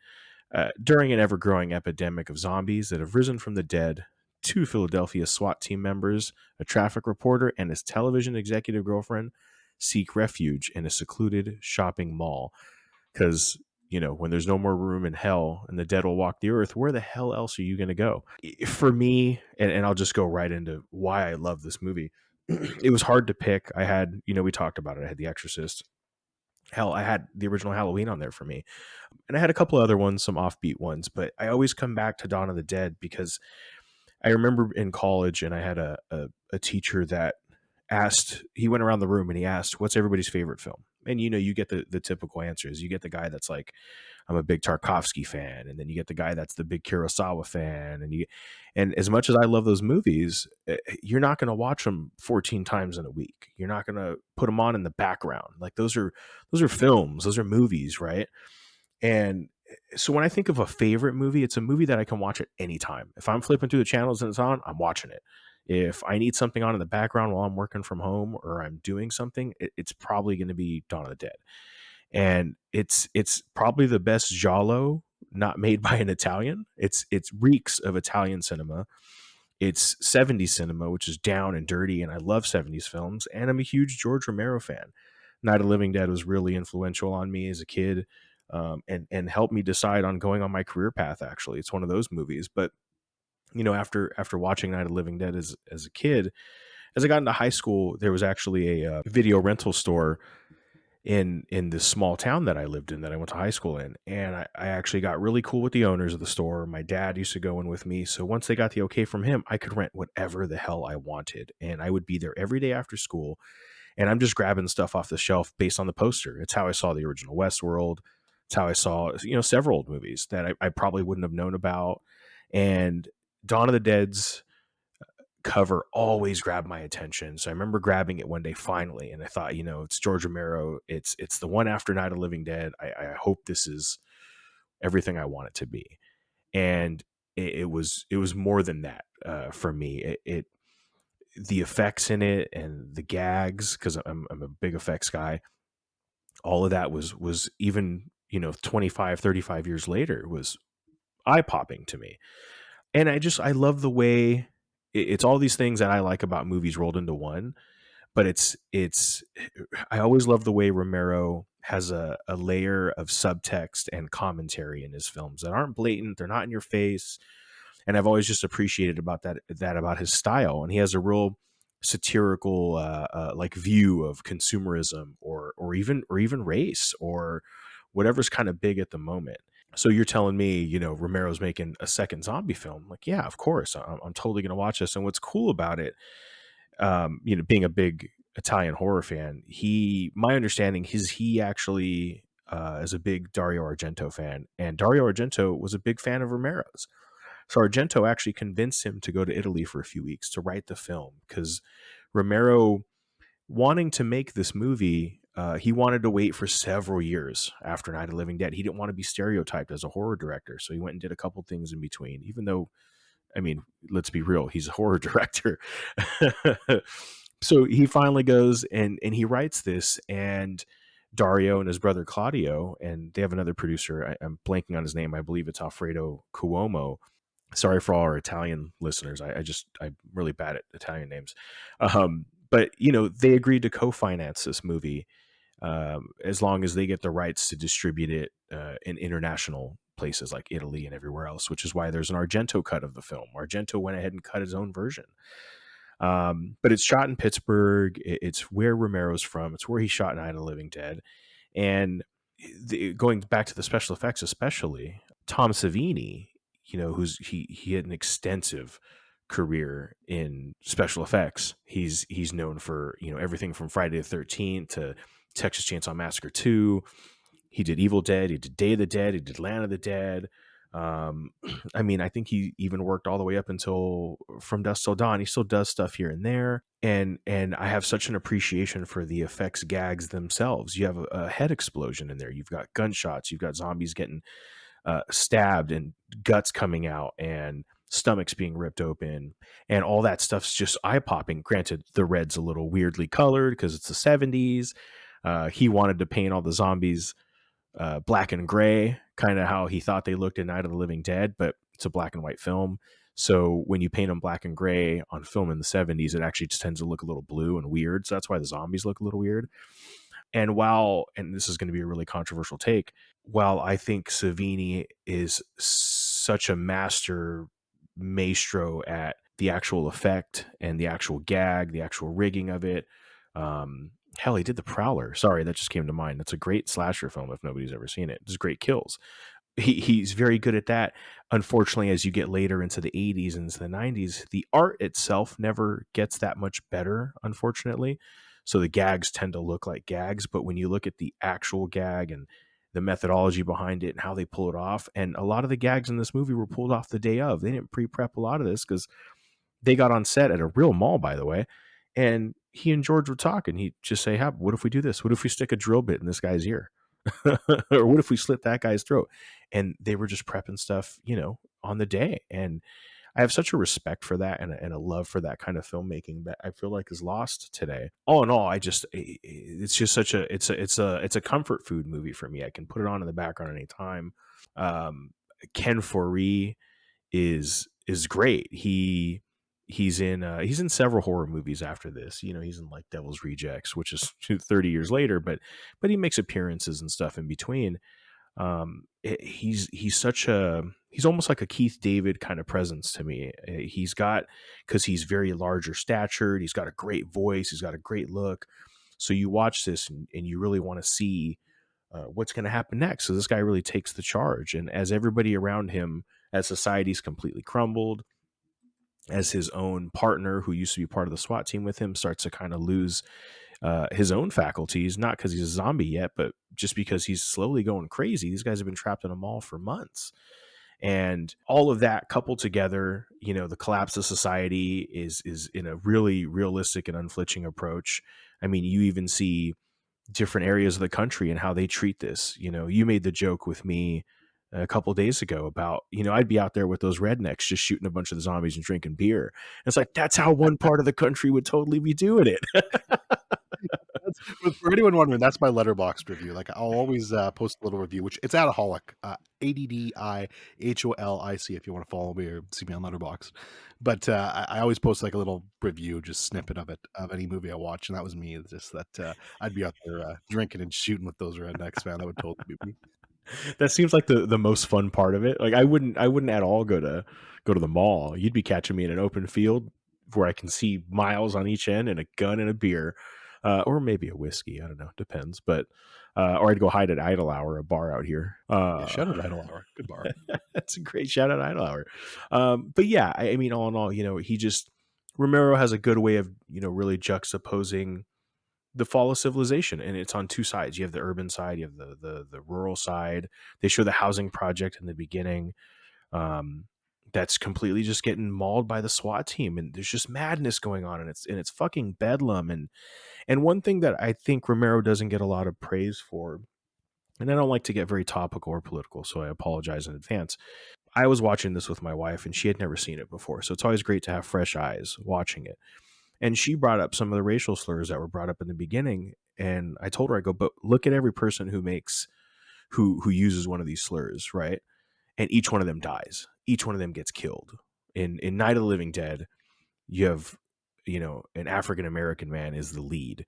Speaker 2: During an ever growing epidemic of zombies that have risen from the dead, two Philadelphia SWAT team members, a traffic reporter, and his television executive girlfriend seek refuge in a secluded shopping mall. Because, when there's no more room in hell and the dead will walk the earth, where the hell else are you going to go? For me, and I'll just go right into why I love this movie, it was hard to pick. I had, we talked about it. I had The Exorcist. Hell, I had the original Halloween on there for me. And I had a couple other ones, some offbeat ones, but I always come back to Dawn of the Dead because I remember in college and I had a teacher that he went around the room and he asked, what's everybody's favorite film? And you get the typical answers. You get the guy that's like, I'm a big Tarkovsky fan, and then you get the guy that's the big Kurosawa fan, and as much as I love those movies, you're not going to watch them 14 times in a week. You're not going to put them on in the background. Like those are films, those are movies, right? And so when I think of a favorite movie, it's a movie that I can watch at any time. If I'm flipping through the channels and it's on, I'm watching it. If I need something on in the background while I'm working from home or I'm doing something, it's probably going to be Dawn of the Dead. And it's probably the best giallo not made by an Italian. It's reeks of Italian cinema. It's 70s cinema, which is down and dirty, and I love 70s films, and I'm a huge George Romero fan. Night of the Living Dead was really influential on me as a kid, and helped me decide on going on my career path. Actually, it's one of those movies. But after watching Night of the Living Dead as a kid, as I got into high school, there was actually a video rental store in this small town that I lived in, that I went to high school in. And I actually got really cool with the owners of the store. My dad used to go in with me. So once they got the okay from him, I could rent whatever the hell I wanted. And I would be there every day after school. And I'm just grabbing stuff off the shelf based on the poster. It's how I saw the original Westworld. It's how I saw, several old movies that I probably wouldn't have known about. And Dawn of the Dead's cover always grabbed my attention. So I remember grabbing it one day finally, and I thought, it's George Romero. It's the one after Night of the Living Dead. I hope this is everything I want it to be. And it was more than that for me. It the effects in it and the gags, because I'm a big effects guy. All of that was even 25, 35 years later was eye popping to me. And I love the way it's all these things that I like about movies rolled into one. But it's I always love the way Romero has a layer of subtext and commentary in his films that aren't blatant, they're not in your face. And I've always just appreciated that about his style. And he has a real satirical like view of consumerism, or even race, or whatever's kind of big at the moment. So you're telling me, Romero's making a second zombie film? Like, yeah, of course, I'm totally going to watch this. And what's cool about it, being a big Italian horror fan, my understanding is he actually is a big Dario Argento fan, and Dario Argento was a big fan of Romero's. So Argento actually convinced him to go to Italy for a few weeks to write the film, because Romero, wanting to make this movie, he wanted to wait for several years after Night of the Living Dead. He didn't want to be stereotyped as a horror director, so he went and did a couple things in between, even though, I mean, let's be real, he's a horror director. So he finally goes and he writes this, and Dario and his brother Claudio, and they have another producer. I'm blanking on his name. I believe it's Alfredo Cuomo. Sorry for all our Italian listeners. I'm really bad at Italian names. But they agreed to co-finance this movie, as long as they get the rights to distribute it in international places like Italy and everywhere else, which is why there's an Argento cut of the film. Argento went ahead and cut his own version. But it's shot in Pittsburgh. It's where Romero's from. It's where he shot Night of the Living Dead. And going back to the special effects, especially Tom Savini, he had an extensive career in special effects. He's known for everything from Friday the 13th to Texas Chainsaw Massacre 2. He did Evil Dead. He did Day of the Dead. He did Land of the Dead. I mean, I think he even worked all the way up until From Dusk Till Dawn. He still does stuff here and there. And I have such an appreciation for the effects gags themselves. You have a head explosion in there. You've got gunshots. You've got zombies getting stabbed and guts coming out and stomachs being ripped open, and all that stuff's just eye popping. Granted, the red's a little weirdly colored because it's the 70s. He wanted to paint all the zombies black and gray, kind of how he thought they looked in Night of the Living Dead, but it's a black and white film. So when you paint them black and gray on film in the 70s, it actually just tends to look a little blue and weird. So that's why the zombies look a little weird. And this is going to be a really controversial take, while I think Savini is such a maestro at the actual effect and the actual gag, the actual rigging of it. Hell, he did The Prowler. Sorry, that just came to mind. That's a great slasher film if nobody's ever seen it. There's great kills. He's very good at that. Unfortunately, as you get later into the 80s and into the 90s, the art itself never gets that much better, unfortunately. So the gags tend to look like gags, but when you look at the actual gag and the methodology behind it and how they pull it off, and a lot of the gags in this movie were pulled off the day of. They didn't pre-prep a lot of this because they got on set at a real mall, by the way, and he and George would talk, and he'd just say, "Hey, what if we do this? What if we stick a drill bit in this guy's ear? Or what if we slit that guy's throat?" And they were just prepping stuff, on the day. And I have such a respect for that, and a love for that kind of filmmaking that I feel like is lost today. All in all, it's just it's a comfort food movie for me. I can put it on in the background anytime. Ken Foree is great. He's in several horror movies after this. He's in like Devil's Rejects, which is 30 years later, but he makes appearances and stuff in between. He's almost like a Keith David kind of presence to me. Because he's very larger statured, he's got a great voice, he's got a great look. So you watch this and you really want to see what's going to happen next. So this guy really takes the charge, and as everybody around him, as society's completely crumbled, as his own partner, who used to be part of the SWAT team with him, starts to kind of lose his own faculties, not because he's a zombie yet, but just because he's slowly going crazy. These guys have been trapped in a mall for months. And all of that coupled together, the collapse of society is in a really realistic and unflinching approach. I mean, you even see different areas of the country and how they treat this. You made the joke with me a couple days ago about, I'd be out there with those rednecks just shooting a bunch of the zombies and drinking beer. And it's like, that's how one part of the country would totally be doing it.
Speaker 1: For anyone wondering, that's my letterboxd review. Like, I'll always post a little review, which it's Adaholic, ADDIHOLIC, if you want to follow me or see me on Letterboxd. But I always post like a little review, just snippet of it, of any movie I watch, and that was me. It's just that I'd be out there drinking and shooting with those rednecks, man. That would totally be me.
Speaker 2: That seems like the most fun part of it. Like I wouldn't at all go to the mall. You'd be catching me in an open field where I can see miles on each end and a gun and a beer, or maybe a whiskey. I don't know, depends. But or I'd go hide at Idle Hour, a bar out here.
Speaker 1: Yeah, shout out Idle Hour, good bar.
Speaker 2: That's a great shout out, Idle Hour. But yeah, I mean, all in all, he just Romero has a good way of really juxtaposing the fall of civilization, and it's on two sides. You have the urban side, you have the rural side. They show the housing project in the beginning, um that's completely just getting mauled by the SWAT team, and there's just madness going on, and it's fucking bedlam. And one thing that I think Romero doesn't get a lot of praise for, and I don't like to get very topical or political, so I apologize in advance. I was watching this with my wife, and she had never seen it before, so it's always great to have fresh eyes watching it. And she brought up some of the racial slurs that were brought up in the beginning. And I told her, I go, but look at every person who uses one of these slurs, right? And each one of them dies. Each one of them gets killed. In Night of the Living Dead, you have, an African American man is the lead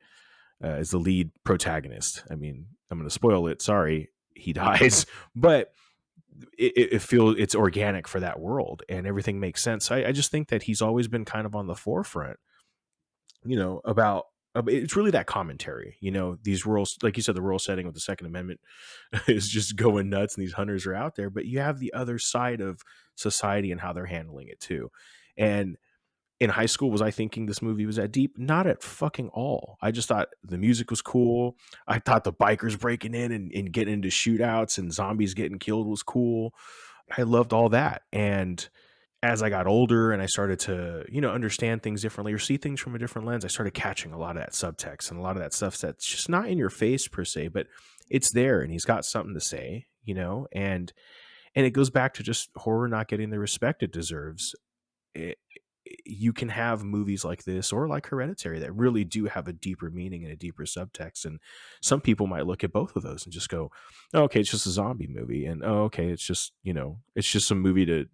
Speaker 2: protagonist. I mean, I'm going to spoil it. Sorry, he dies, but it feels it's organic for that world, and everything makes sense. I just think that he's always been kind of on the forefront, about it's really that commentary, these rural, like you said, the rural setting with the Second Amendment is just going nuts and these hunters are out there, but you have the other side of society and how they're handling it too. And in high school, was I thinking this movie was that deep? Not at fucking all. I just thought the music was cool. I thought the bikers breaking in and getting into shootouts and zombies getting killed was cool. I loved all that. And as I got older and I started to, understand things differently or see things from a different lens, I started catching a lot of that subtext and a lot of that stuff that's just not in your face per se, but it's there, and he's got something to say, and it goes back to just horror not getting the respect it deserves. It, you can have movies like this or like Hereditary that really do have a deeper meaning and a deeper subtext. And some people might look at both of those and just go, oh, okay, it's just a zombie movie. And oh, okay, it's just, it's just some movie to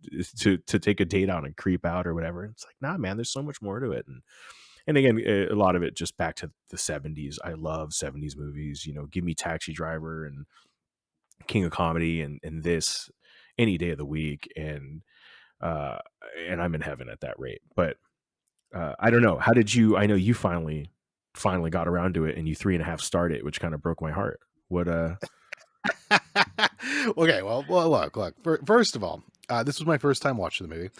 Speaker 2: take a date on and creep out or whatever. And it's like, nah, man, there's so much more to it. And again, a lot of it just back to the 70s. I love 70s movies, give me Taxi Driver and King of Comedy and this any day of the week. Uh, and I'm in heaven at that rate. But I don't know. How did you? I know you finally got around to it, and you 3.5 starred it, which kind of broke my heart. What?
Speaker 1: Okay, well, look. First of all, this was my first time watching the movie.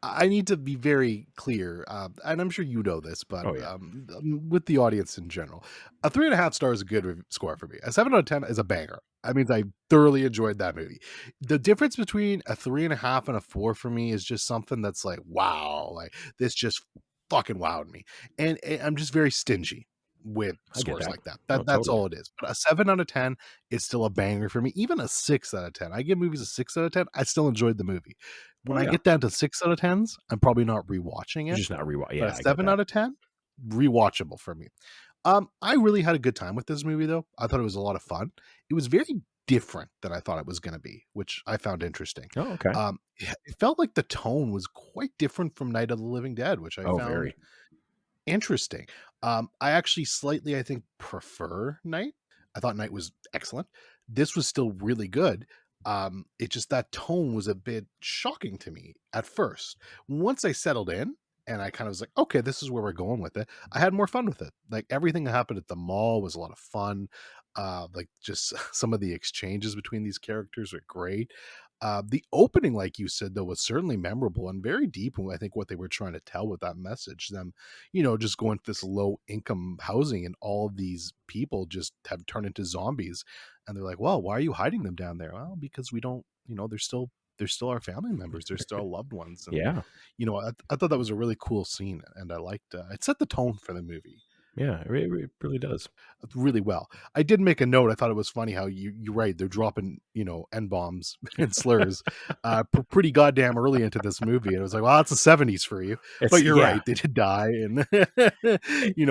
Speaker 1: I need to be very clear, and I'm sure you know this, but
Speaker 2: Oh yeah,
Speaker 1: with the audience in general, a 3.5 stars is a good score for me. A 7 out of 10 is a banger. I mean, I thoroughly enjoyed that movie. The difference between a 3.5 and a 4 for me is just something that's like, wow, like this just fucking wowed me, and I'm just very stingy with
Speaker 2: I get
Speaker 1: scores
Speaker 2: that.
Speaker 1: like that.
Speaker 2: Oh,
Speaker 1: That's
Speaker 2: totally.
Speaker 1: all it is. But a 7 out of 10 is still a banger for me. Even a 6 out of 10. I give movies a 6 out of 10. I still enjoyed the movie. When
Speaker 2: Oh
Speaker 1: I
Speaker 2: yeah.
Speaker 1: get down to 6 out of 10s, I'm probably not rewatching
Speaker 2: You're
Speaker 1: it.
Speaker 2: just not rewatch.
Speaker 1: But a
Speaker 2: Yeah, I get
Speaker 1: seven
Speaker 2: that.
Speaker 1: out of 10, rewatchable for me. I really had a good time with this movie though. I thought it was a lot of fun. It was very different than I thought it was going to be, which I found interesting.
Speaker 2: Oh okay.
Speaker 1: It felt like the tone was quite different from Night of the Living Dead, which I
Speaker 2: Oh
Speaker 1: found
Speaker 2: very.
Speaker 1: interesting. I actually slightly, I think, prefer Night. I thought Night was excellent. This was still really good. It just that tone was a bit shocking to me at first. Once I settled in and I kind of was like, okay, this is where we're going with it. I had more fun with it. Like everything that happened at the mall was a lot of fun. Like just some of the exchanges between these characters are great. The opening, like you said, though, was certainly memorable and very deep. And I think what they were trying to tell with that message, them, just going to this low income housing and all of these people just have turned into zombies. And they're like, well, why are you hiding them down there? Well, because we don't, they're still they're still our family members. They're still our loved ones, and
Speaker 2: Yeah.
Speaker 1: I thought that was a really cool scene, and I liked it set the tone for the movie
Speaker 2: Yeah, it really does.
Speaker 1: really well. I did make a note. I thought it was funny how you're right. They're dropping n bombs and slurs, pretty goddamn early into this movie. And it was like, well, that's the '70s for you.
Speaker 2: It's
Speaker 1: But you're
Speaker 2: yeah.
Speaker 1: right. They did die, and
Speaker 2: Eh,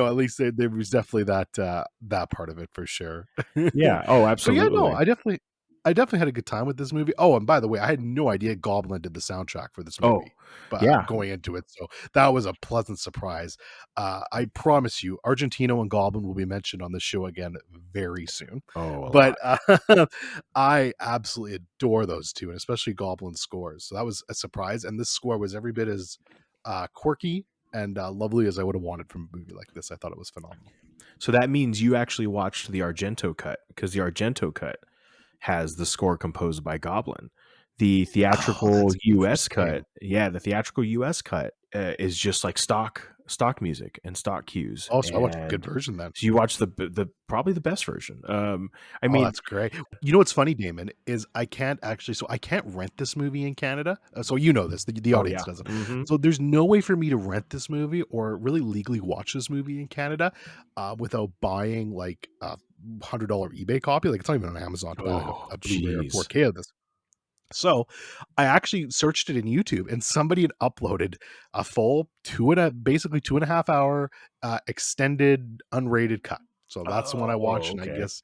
Speaker 1: at least there was definitely that part of it for sure.
Speaker 2: yeah. Oh,
Speaker 1: But yeah, no,
Speaker 2: absolutely.
Speaker 1: I definitely had a good time with this movie. Oh, and by the way, I had no idea Goblin did the soundtrack for this
Speaker 2: Oh,
Speaker 1: movie, but
Speaker 2: yeah.
Speaker 1: going into it, so that was a pleasant surprise. I promise you, Argentino and Goblin will be mentioned on the show again very soon.
Speaker 2: Oh, a
Speaker 1: But
Speaker 2: lot.
Speaker 1: I absolutely adore those two, and especially Goblin's scores. So that was a surprise, and this score was every bit as quirky and lovely as I would have wanted from a movie like this. I thought it was phenomenal.
Speaker 2: So that means you actually watched the Argento cut, because the Argento cut has the score composed by Goblin. The
Speaker 1: Oh,
Speaker 2: theatrical
Speaker 1: that's
Speaker 2: US cut,
Speaker 1: interesting.
Speaker 2: yeah, the theatrical US cut is just like stock music and stock cues,
Speaker 1: Oh, so I watched a good
Speaker 2: and
Speaker 1: version then.
Speaker 2: so you watch the probably the best version. I
Speaker 1: Oh,
Speaker 2: mean,
Speaker 1: that's great. You know what's funny, Damon, is I can't rent this movie in Canada. So you know this, the
Speaker 2: oh
Speaker 1: audience
Speaker 2: yeah,
Speaker 1: doesn't.
Speaker 2: hmm,
Speaker 1: So there's no way for me to rent this movie or really legally watch this movie in Canada without buying like a $100 eBay copy. Like it's not even on Amazon to buy like
Speaker 2: oh
Speaker 1: a Blu-ray or
Speaker 2: jeez,
Speaker 1: 4K of this. So, I actually searched it in YouTube, and somebody had uploaded a full basically 2.5 hour, extended unrated cut. So that's the one I watched,
Speaker 2: oh
Speaker 1: and I
Speaker 2: okay.
Speaker 1: guess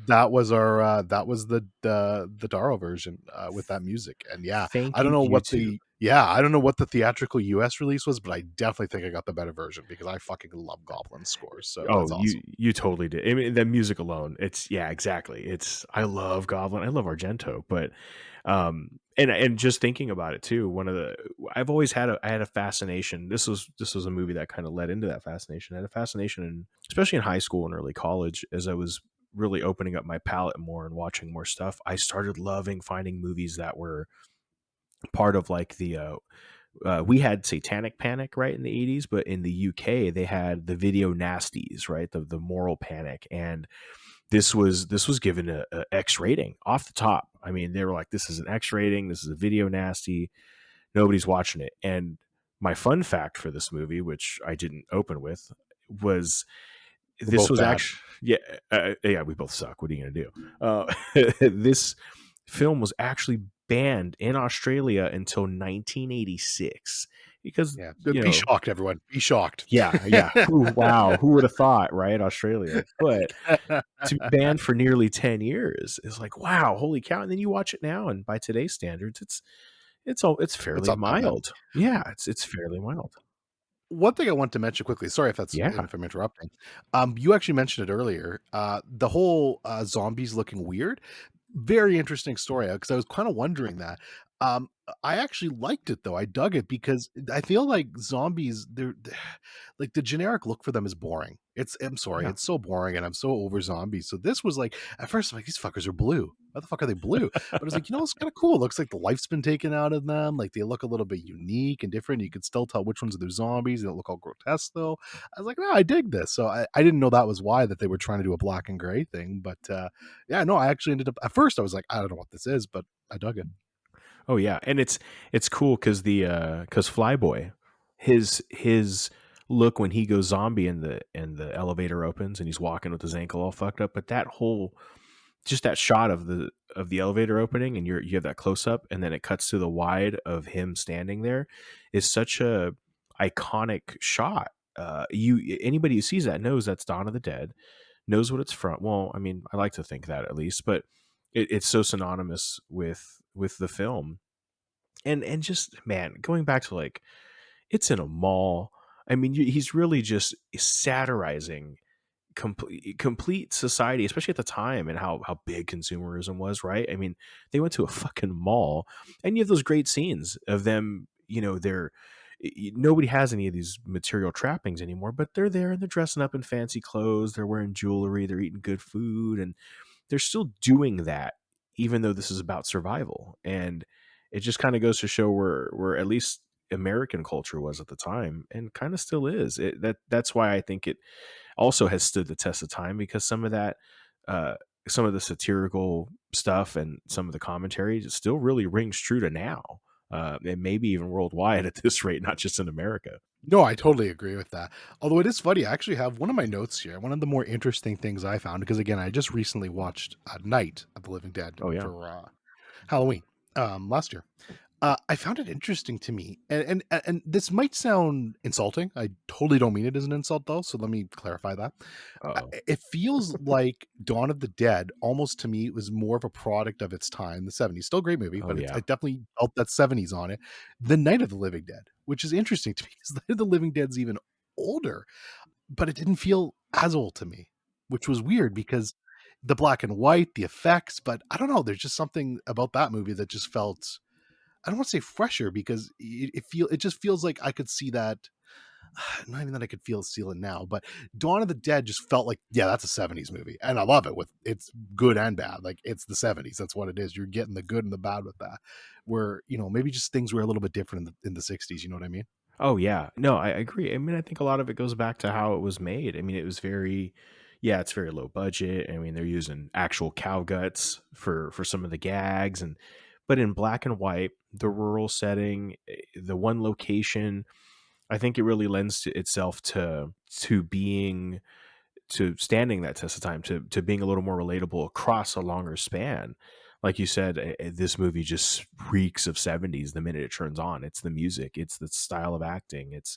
Speaker 1: that was the Daro version, with that music, and yeah,
Speaker 2: Thank you, YouTube.
Speaker 1: I don't know what the theatrical US release was, but I definitely think I got the better version because I fucking love Goblin scores, so
Speaker 2: Oh,
Speaker 1: that's
Speaker 2: you
Speaker 1: awesome.
Speaker 2: you totally did. I mean, the music alone, it's yeah, exactly. It's I love Goblin, I love Argento, but and just thinking about it too, one of the I had a fascination. This was a movie that kind of led into that fascination. I had a fascination especially in high school and early college as I was really opening up my palette more and watching more stuff. I started loving finding movies that were part of like we had Satanic Panic right in the 80s, but in the UK they had the video nasties, right? The moral panic, and this was given a X rating off the top. I mean, they were like, "This is an X rating. This is a video nasty. Nobody's watching it." And my fun fact for this movie, which I didn't open with, was
Speaker 1: We're
Speaker 2: this
Speaker 1: both
Speaker 2: was
Speaker 1: bad.
Speaker 2: actually yeah yeah we both suck. What are you gonna do? This film was actually banned in Australia until 1986 because
Speaker 1: Yeah, be shocked, everyone. Be shocked.
Speaker 2: yeah wow, who would have thought, right? Australia, but to be banned for nearly 10 years is like wow, holy cow. And then you watch it now, and by today's standards it's
Speaker 1: It's
Speaker 2: fairly
Speaker 1: not that bad.
Speaker 2: mild. Yeah, it's fairly mild.
Speaker 1: One thing I want to mention quickly, sorry
Speaker 2: Yeah.
Speaker 1: if I'm interrupting. You actually mentioned it earlier. The whole zombies looking weird. Very interesting story because I was kind of wondering that. I actually liked it though. I dug it because I feel like zombies, they're like the generic look for them is boring. I'm sorry,
Speaker 2: Yeah.
Speaker 1: it's so boring, and I'm so over zombies. So this was like at first I'm like these fuckers are blue. Why the fuck are they blue? But I was like, it's kind of cool. It looks like the life's been taken out of them. Like they look a little bit unique and different. You could still tell which ones are their zombies. They don't look all grotesque though. I was like, no, I dig this. So I didn't know that was why that they were trying to do a black and gray thing. But yeah, no, I actually ended up at first I was like, I don't know what this is, but I dug it.
Speaker 2: Oh yeah, and it's cool because because Flyboy, his look when he goes zombie and the elevator opens and he's walking with his ankle all fucked up, but that whole just that shot of the elevator opening and you have that close up and then it cuts to the wide of him standing there is such a iconic shot. You anybody who sees that knows that's Dawn of the Dead, knows what it's from. Well, I mean, I like to think that at least, but it's so synonymous with the film and just man going back to like it's in a mall. I mean he's really just satirizing complete society, especially at the time, and how big consumerism was, right? I mean they went to a fucking mall and you have those great scenes of them, they're nobody has any of these material trappings anymore, but they're there and they're dressing up in fancy clothes, they're wearing jewelry, they're eating good food, and they're still doing that even though this is about survival. And it just kind of goes to show where at least American culture was at the time and kind of still is. That's why I think it also has stood the test of time because some of that some of the satirical stuff and some of the commentary still really rings true to now, and maybe even worldwide at this rate, not just in America.
Speaker 1: No, I totally agree with that. Although it is funny, I actually have one of my notes here. One of the more interesting things I found, because again, I just recently watched Night of the Living Dead
Speaker 2: Oh yeah.
Speaker 1: for Halloween last year. I found it interesting to me, and this might sound insulting. I totally don't mean it as an insult, though. So let me clarify that.
Speaker 2: Uh-oh.
Speaker 1: It feels like Dawn of the Dead, almost to me, was more of a product of its time, the '70s. Still a great movie,
Speaker 2: Oh
Speaker 1: but
Speaker 2: yeah.
Speaker 1: I definitely felt that '70s on it. The Night of the Living Dead, which is interesting to me, because Night of the Living Dead's even older, but it didn't feel as old to me, which was weird because the black and white, the effects, but I don't know. There's just something about that movie that just felt, I don't want to say fresher, because it just feels like I could see that. Not even that I could feel stealing now, but Dawn of the Dead just felt like, yeah, that's a '70s movie, and I love it. With it's good and bad, like it's the '70s. That's what it is. You're getting the good and the bad with that. Where maybe just things were a little bit different in the '60s. You know what I mean?
Speaker 2: Oh yeah. No, I agree. I mean, I think a lot of it goes back to how it was made. I mean, it was very, yeah, it's very low budget. I mean, they're using actual cow guts for some of the gags, and but in black and white, the rural setting, the one location, I think it really lends to itself to being to standing that test of time, to being a little more relatable across a longer span. Like you said, this movie just reeks of '70s the minute it turns on. It's the music, it's the style of acting, it's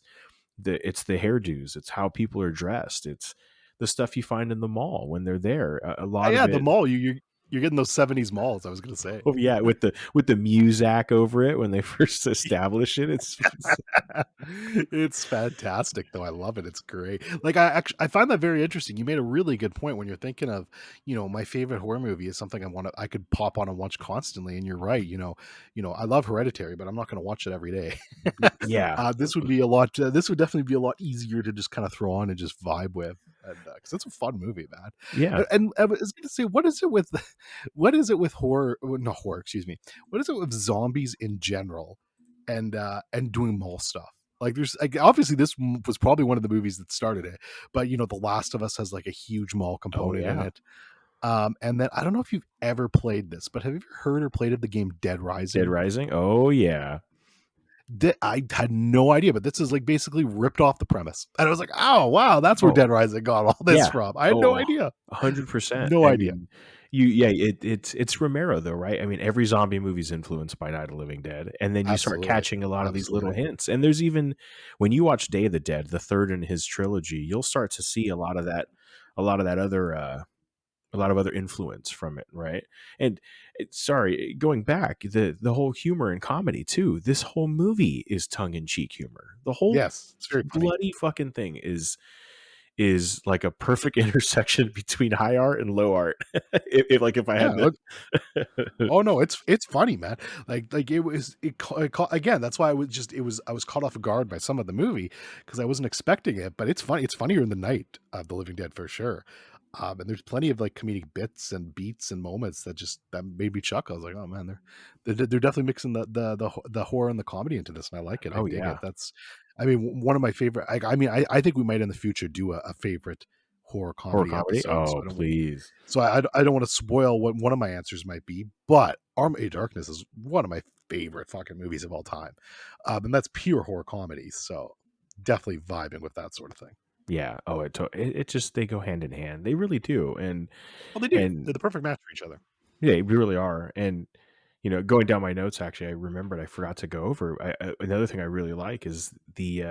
Speaker 2: the hairdos, it's how people are dressed, it's the stuff you find in the mall when they're there. A lot of
Speaker 1: Yeah, the
Speaker 2: it.
Speaker 1: mall. You're getting those '70s malls. I was gonna say.
Speaker 2: Oh yeah, with the Muzak over it when they first establish it. It's
Speaker 1: It's fantastic, though. I love it. It's great. Like I find that very interesting. You made a really good point when you're thinking of, my favorite horror movie is something I could pop on and watch constantly. And you're right. I love Hereditary, but I'm not going to watch it every day.
Speaker 2: yeah,
Speaker 1: This would be a lot. This would definitely be a lot easier to just kind of throw on and just vibe with, and because it's a fun movie, man.
Speaker 2: yeah.
Speaker 1: And I was going to say, what is it with, what is it with horror? Not horror, excuse me. What is it with zombies in general, and doing mall stuff? Like, there's like, obviously this was probably one of the movies that started it, but The Last of Us has like a huge mall
Speaker 2: Oh
Speaker 1: component in
Speaker 2: yeah.
Speaker 1: it. And then I don't know if you've ever played this, but have you ever heard or played of the game Dead
Speaker 2: Dead
Speaker 1: Rising?
Speaker 2: Rising. Oh yeah.
Speaker 1: I had no idea, but this is like basically ripped off the premise. And I was like, oh wow, that's where
Speaker 2: Oh
Speaker 1: Dead Rising got all this
Speaker 2: yeah.
Speaker 1: from. I had no
Speaker 2: Oh,
Speaker 1: idea.
Speaker 2: 100%.
Speaker 1: No
Speaker 2: I
Speaker 1: idea.
Speaker 2: mean, it's Romero though, right? I mean, every zombie movie is influenced by Night of the Living Dead, and then you start
Speaker 1: Absolutely.
Speaker 2: catching a lot of these little
Speaker 1: Absolutely.
Speaker 2: hints. And there's even when you watch Day of the Dead, the third in his trilogy, you'll start to see a lot of that other a lot of other influence from it, right? And sorry, going back, the whole humor and comedy too. This whole movie is tongue in cheek humor. The whole
Speaker 1: Yes, it's very funny.
Speaker 2: bloody fucking thing is like a perfect intersection between high art and low art. If I had
Speaker 1: Yeah.
Speaker 2: to.
Speaker 1: Oh no, it's funny, man. Like again. That's why I was caught off guard by some of the movie because I wasn't expecting it. But it's funny. It's funnier in the Night of the Living Dead for sure. And there's plenty of like comedic bits and beats and moments that made me chuckle. I was like, oh man, they're definitely mixing the horror and the comedy into this, and I like it. I
Speaker 2: Oh
Speaker 1: dig it.
Speaker 2: yeah,
Speaker 1: That's, I mean, one of my favorite. I think we might in the future do a favorite horror
Speaker 2: horror
Speaker 1: comedy
Speaker 2: comedy.
Speaker 1: episode. So
Speaker 2: Oh please,
Speaker 1: I don't want to spoil what one of my answers might be, but Army of Darkness is one of my favorite fucking movies of all time, and that's pure horror comedy. So definitely vibing with that sort of thing.
Speaker 2: yeah. Oh, it just they go hand in hand. They really do,
Speaker 1: Well, they do.
Speaker 2: and
Speaker 1: They're the perfect match for each other.
Speaker 2: yeah, we really are. And going down my notes, actually, I remembered I forgot to go over. Another thing I really like is the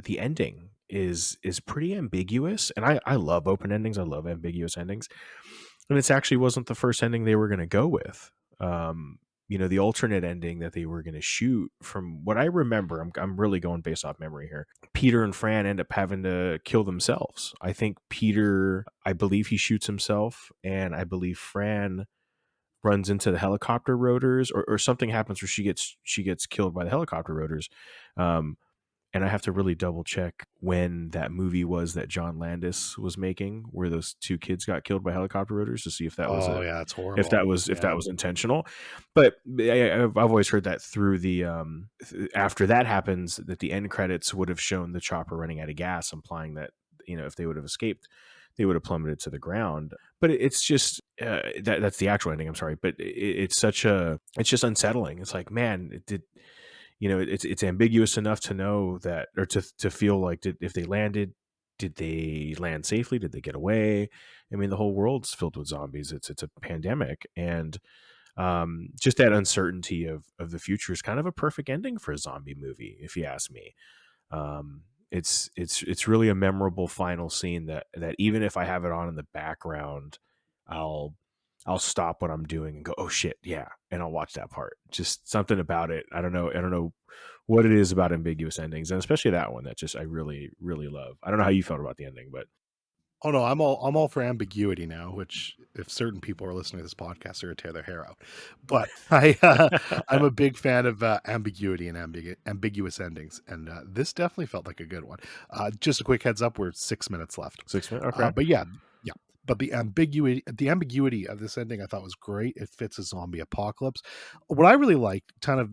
Speaker 2: ending is pretty ambiguous, and I love open endings. I love ambiguous endings, and it's actually wasn't the first ending they were going to go with. The alternate ending that they were going to shoot, from what I remember, I'm really going based off memory here. Peter and Fran end up having to kill themselves. I think Peter, I believe he shoots himself, and I believe Fran runs into the helicopter rotors, or something happens where she gets killed by the helicopter rotors. Um, and I have to really double check when that movie was that John Landis was making, where those two kids got killed by helicopter rotors, to see if that was
Speaker 1: Oh
Speaker 2: a
Speaker 1: yeah, it's
Speaker 2: if
Speaker 1: horrible.
Speaker 2: that was if that
Speaker 1: Yeah,
Speaker 2: was intentional. But I've always heard that through the after that happens, that the end credits would have shown the chopper running out of gas, implying that if they would have escaped, they would have plummeted to the ground. But it's just that's the actual ending. I'm sorry, but it's it's just unsettling. It's like, man, it did, it's ambiguous enough to know that, or to feel like, if they landed, did they land safely? Did they get away? I mean, the whole world's filled with zombies. It's a pandemic, and just that uncertainty of the future is kind of a perfect ending for a zombie movie, if you ask me. um, it's really a memorable final scene that even if I have it on in the background, I'll I'll stop what I'm doing and go, oh shit, yeah, and I'll watch that part. Just something about it. I don't know what it is about ambiguous endings, and especially that one that just I really really love. I don't know how you felt about the ending, but
Speaker 1: Oh no, I'm all for ambiguity now, which if certain people are listening to this podcast, they're gonna tear their hair out. But I'm a big fan of ambiguity and ambiguous endings, and this definitely felt like a good one. Just a quick heads up, we're 6 minutes left.
Speaker 2: 6 minutes, okay.
Speaker 1: But yeah. But the ambiguity of this ending, I thought was great. It fits a zombie apocalypse. What I really liked, kind of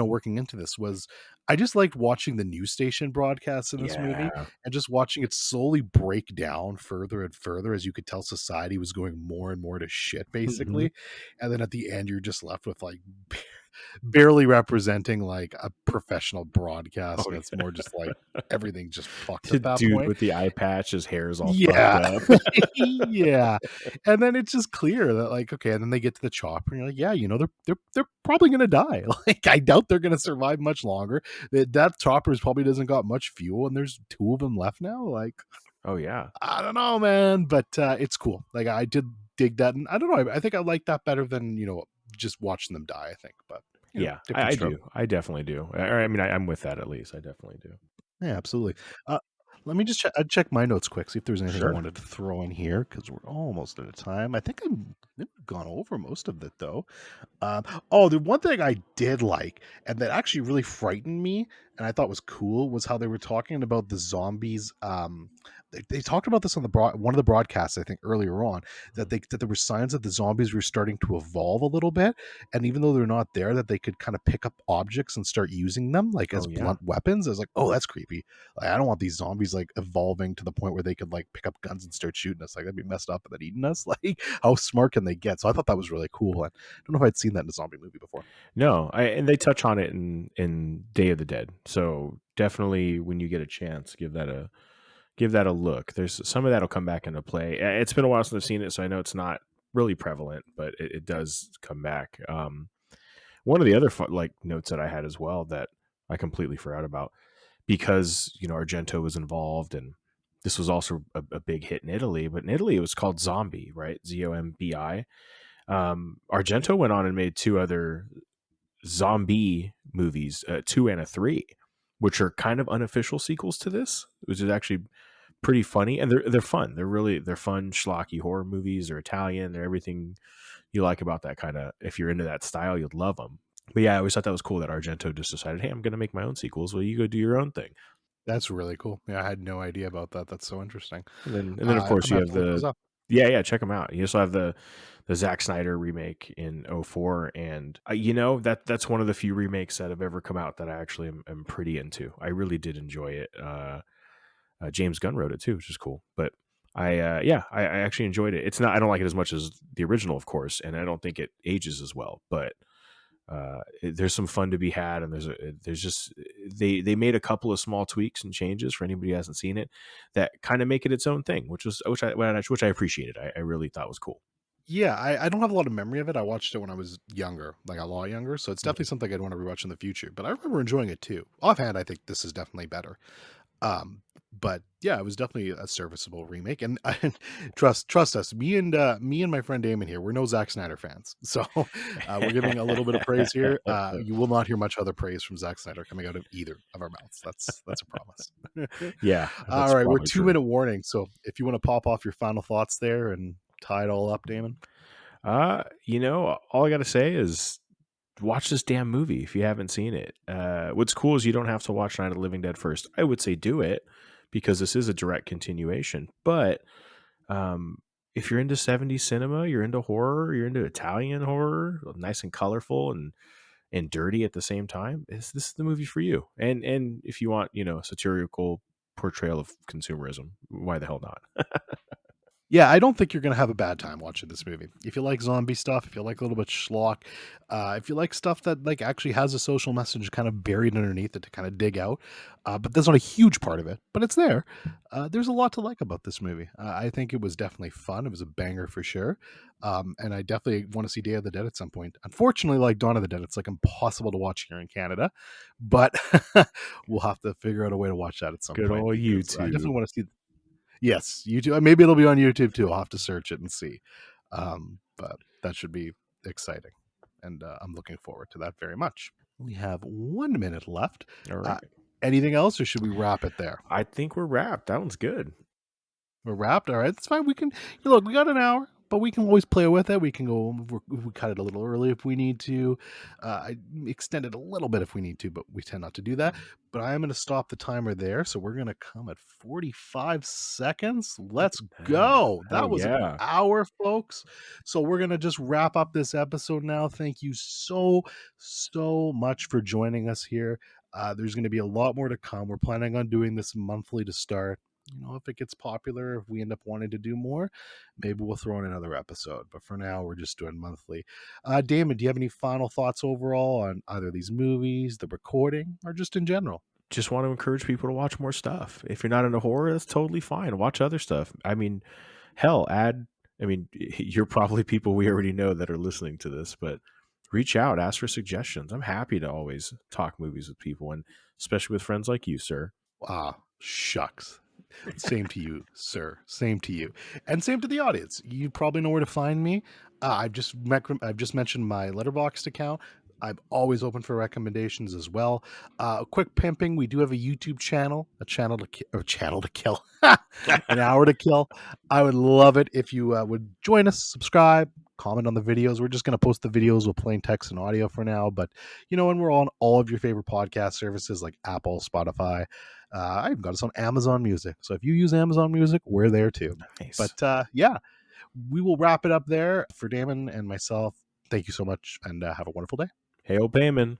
Speaker 1: working into this, was I just liked watching the news station broadcasts in this movie
Speaker 2: Yeah.
Speaker 1: and just watching it slowly break down further and further as you could tell society was going more and more to shit,
Speaker 2: Hmm.
Speaker 1: basically. And then at the end, you're just left with like barely representing like a professional broadcast,
Speaker 2: Oh
Speaker 1: and it's
Speaker 2: yeah.
Speaker 1: more just like everything just fucked
Speaker 2: The
Speaker 1: at that
Speaker 2: dude
Speaker 1: point.
Speaker 2: with the eye patch, his hair is all fucked
Speaker 1: Yeah.
Speaker 2: up.
Speaker 1: Yeah. And then it's just clear that like, okay, and then they get to the chopper and you're like, yeah, they're probably gonna die. Like I doubt they're gonna survive much longer. That chopper's probably doesn't got much fuel and there's two of them left now. Like,
Speaker 2: Oh yeah.
Speaker 1: I don't know, man, but it's cool. Like I did dig that, and I don't know. I think I like that better than just watching them die. I think, but
Speaker 2: Yeah,
Speaker 1: different
Speaker 2: I
Speaker 1: stroke.
Speaker 2: do. I definitely do. I mean, I'm with that at least. I definitely do.
Speaker 1: Yeah, absolutely. Uh, Let me just check my notes quick, see if there's anything I
Speaker 2: Sure.
Speaker 1: wanted to throw in here because we're almost out of time. I think I've gone over most of it though. Oh, the one thing I did like, and that actually really frightened me, and I thought was cool, was how they were talking about the zombies. They talked about this on one of the broadcasts, I think, earlier on,
Speaker 2: Mhm.
Speaker 1: that there were signs that the zombies were starting to evolve a little bit, and even though they're not there, that they could kind of pick up objects and start using them like as
Speaker 2: Oh yeah.
Speaker 1: blunt weapons. I was like, oh, that's creepy. Like, I don't want these zombies like evolving to the point where they could like pick up guns and start shooting us. Like that'd be messed up and then eating us. Like, how smart can they get? So I thought that was really cool. And don't know if I'd seen that in a zombie movie before.
Speaker 2: No, and they touch on it in Day of the Dead. So definitely, when you get a chance, give that a look. There's some of that'll come back into play. It's been a while since I've seen it, so I know it's not really prevalent, but it does come back. One of the other like notes that I had as well that I completely forgot about, because Argento was involved, and this was also a big hit in Italy. But in Italy, it was called Zombie, right? Zombi. Argento went on and made two other zombie movies, 2 and a 3, which are kind of unofficial sequels to this, which is actually pretty funny, and they're fun. They're fun schlocky horror movies. They're Italian. They're everything you like about that kind of. If you're into that style, you'd love them. But yeah, I always thought that was cool that Argento just decided, hey, I'm going to make my own sequels. Well, you go do your own thing.
Speaker 1: That's really cool. Yeah, I had no idea about that. That's so interesting.
Speaker 2: And then of
Speaker 1: I'm
Speaker 2: course
Speaker 1: gonna
Speaker 2: you
Speaker 1: have
Speaker 2: have
Speaker 1: to look those
Speaker 2: the
Speaker 1: up.
Speaker 2: yeah, check them out. You also have the Zack Snyder remake in '04, and that's one of the few remakes that have ever come out that I actually am pretty into. I really did enjoy it. James Gunn wrote it too, which is cool. But I actually enjoyed it. It's not I don't like it as much as the original, of course, and I don't think it ages as well. But there's some fun to be had, and there's just they made a couple of small tweaks and changes for anybody who hasn't seen it that kind of make it its own thing, which I appreciated. I really thought was cool.
Speaker 1: Yeah, I don't have a lot of memory of it. I watched it when I was younger, like a lot younger. So it's definitely
Speaker 2: Mhm.
Speaker 1: something I'd want to rewatch in the future. But I remember enjoying it too. Offhand, I think this is definitely better. Um, but yeah, it was definitely a serviceable remake. And, trust us, me and my friend Damon here, we're no Zack Snyder fans, so we're giving a little bit of praise here. You will not hear much other praise from Zack Snyder coming out of either of our mouths. That's a promise.
Speaker 2: Yeah,
Speaker 1: All
Speaker 2: that's
Speaker 1: right, we're
Speaker 2: probably
Speaker 1: two
Speaker 2: true.
Speaker 1: minute warning. So if you want to pop off your final thoughts there and tie it all up, Damon.
Speaker 2: All I got to say is watch this damn movie if you haven't seen it. What's cool is you don't have to watch Night of the Living Dead first. I would say do it because this is a direct continuation. But um, if you're into '70s cinema, you're into horror, you're into Italian horror, nice and colorful and dirty at the same time, this is the movie for you. And if you want, a satirical portrayal of consumerism, why the hell not?
Speaker 1: Yeah, I don't think you're gonna have a bad time watching this movie. If you like zombie stuff, if you like a little bit schlock, if you like stuff that like actually has a social message kind of buried underneath it to kind of dig out, but that's not a huge part of it, but it's there. There's a lot to like about this movie. I think it was definitely fun. It was a banger for sure, and I definitely want to see Day of the Dead at some point. Unfortunately, like Dawn of the Dead, it's like impossible to watch here in Canada, but we'll have to figure out a way to watch that at some
Speaker 2: Good
Speaker 1: point
Speaker 2: old
Speaker 1: because I
Speaker 2: YouTube.
Speaker 1: definitely want to see. Yes, YouTube. Maybe it'll be on YouTube too. I'll have to search it and see. But that should be exciting, and I'm looking forward to that very much. We have 1 minute left.
Speaker 2: All
Speaker 1: Uh,
Speaker 2: right.
Speaker 1: Anything else, or should we wrap it there?
Speaker 2: I think we're wrapped. That one's good.
Speaker 1: We're wrapped. All right, that's fine. We can look. We got an hour, but we can always play with it. We can go. We cut it a little early if we need to. I extend it a little bit if we need to, but we tend not to do that. But I am going to stop the timer there. So we're going to come at 45 seconds.
Speaker 2: Look
Speaker 1: Let's
Speaker 2: at that.
Speaker 1: go.
Speaker 2: Hell
Speaker 1: That was an
Speaker 2: yeah.
Speaker 1: hour, folks. So we're going to just wrap up this episode now. Thank you so much for joining us here. There's going to be a lot more to come. We're planning on doing this monthly to start. If it gets popular, if we end up wanting to do more, maybe we'll throw in another episode. But for now, we're just doing monthly. Damon, do you have any final thoughts overall on either these movies, the recording, or just in general?
Speaker 2: Just want to encourage people to watch more stuff. If you're not into horror, that's totally fine. Watch other stuff. I mean, hell, you're probably people we already know that are listening to this, but reach out, ask for suggestions. I'm happy to always talk movies with people, and especially with friends like you, sir.
Speaker 1: Ah, shucks. Same to you, sir. Same to you, and same to the audience. You probably know where to find me. I've just mentioned my Letterboxd account. I'm always open for recommendations as well. Quick pimping: we do have a YouTube channel, a channel to kill, an hour to kill. I would love it if you would join us, subscribe, comment on the videos. We're just going to post the videos with plain text and audio for now, but and we're on all of your favorite podcast services like Apple, Spotify. I even got us on Amazon Music. So if you use Amazon Music, we're there too.
Speaker 2: Nice.
Speaker 1: But yeah, we will wrap it up there for Damon and myself. Thank you so much and have a wonderful day.
Speaker 2: Hail Payman.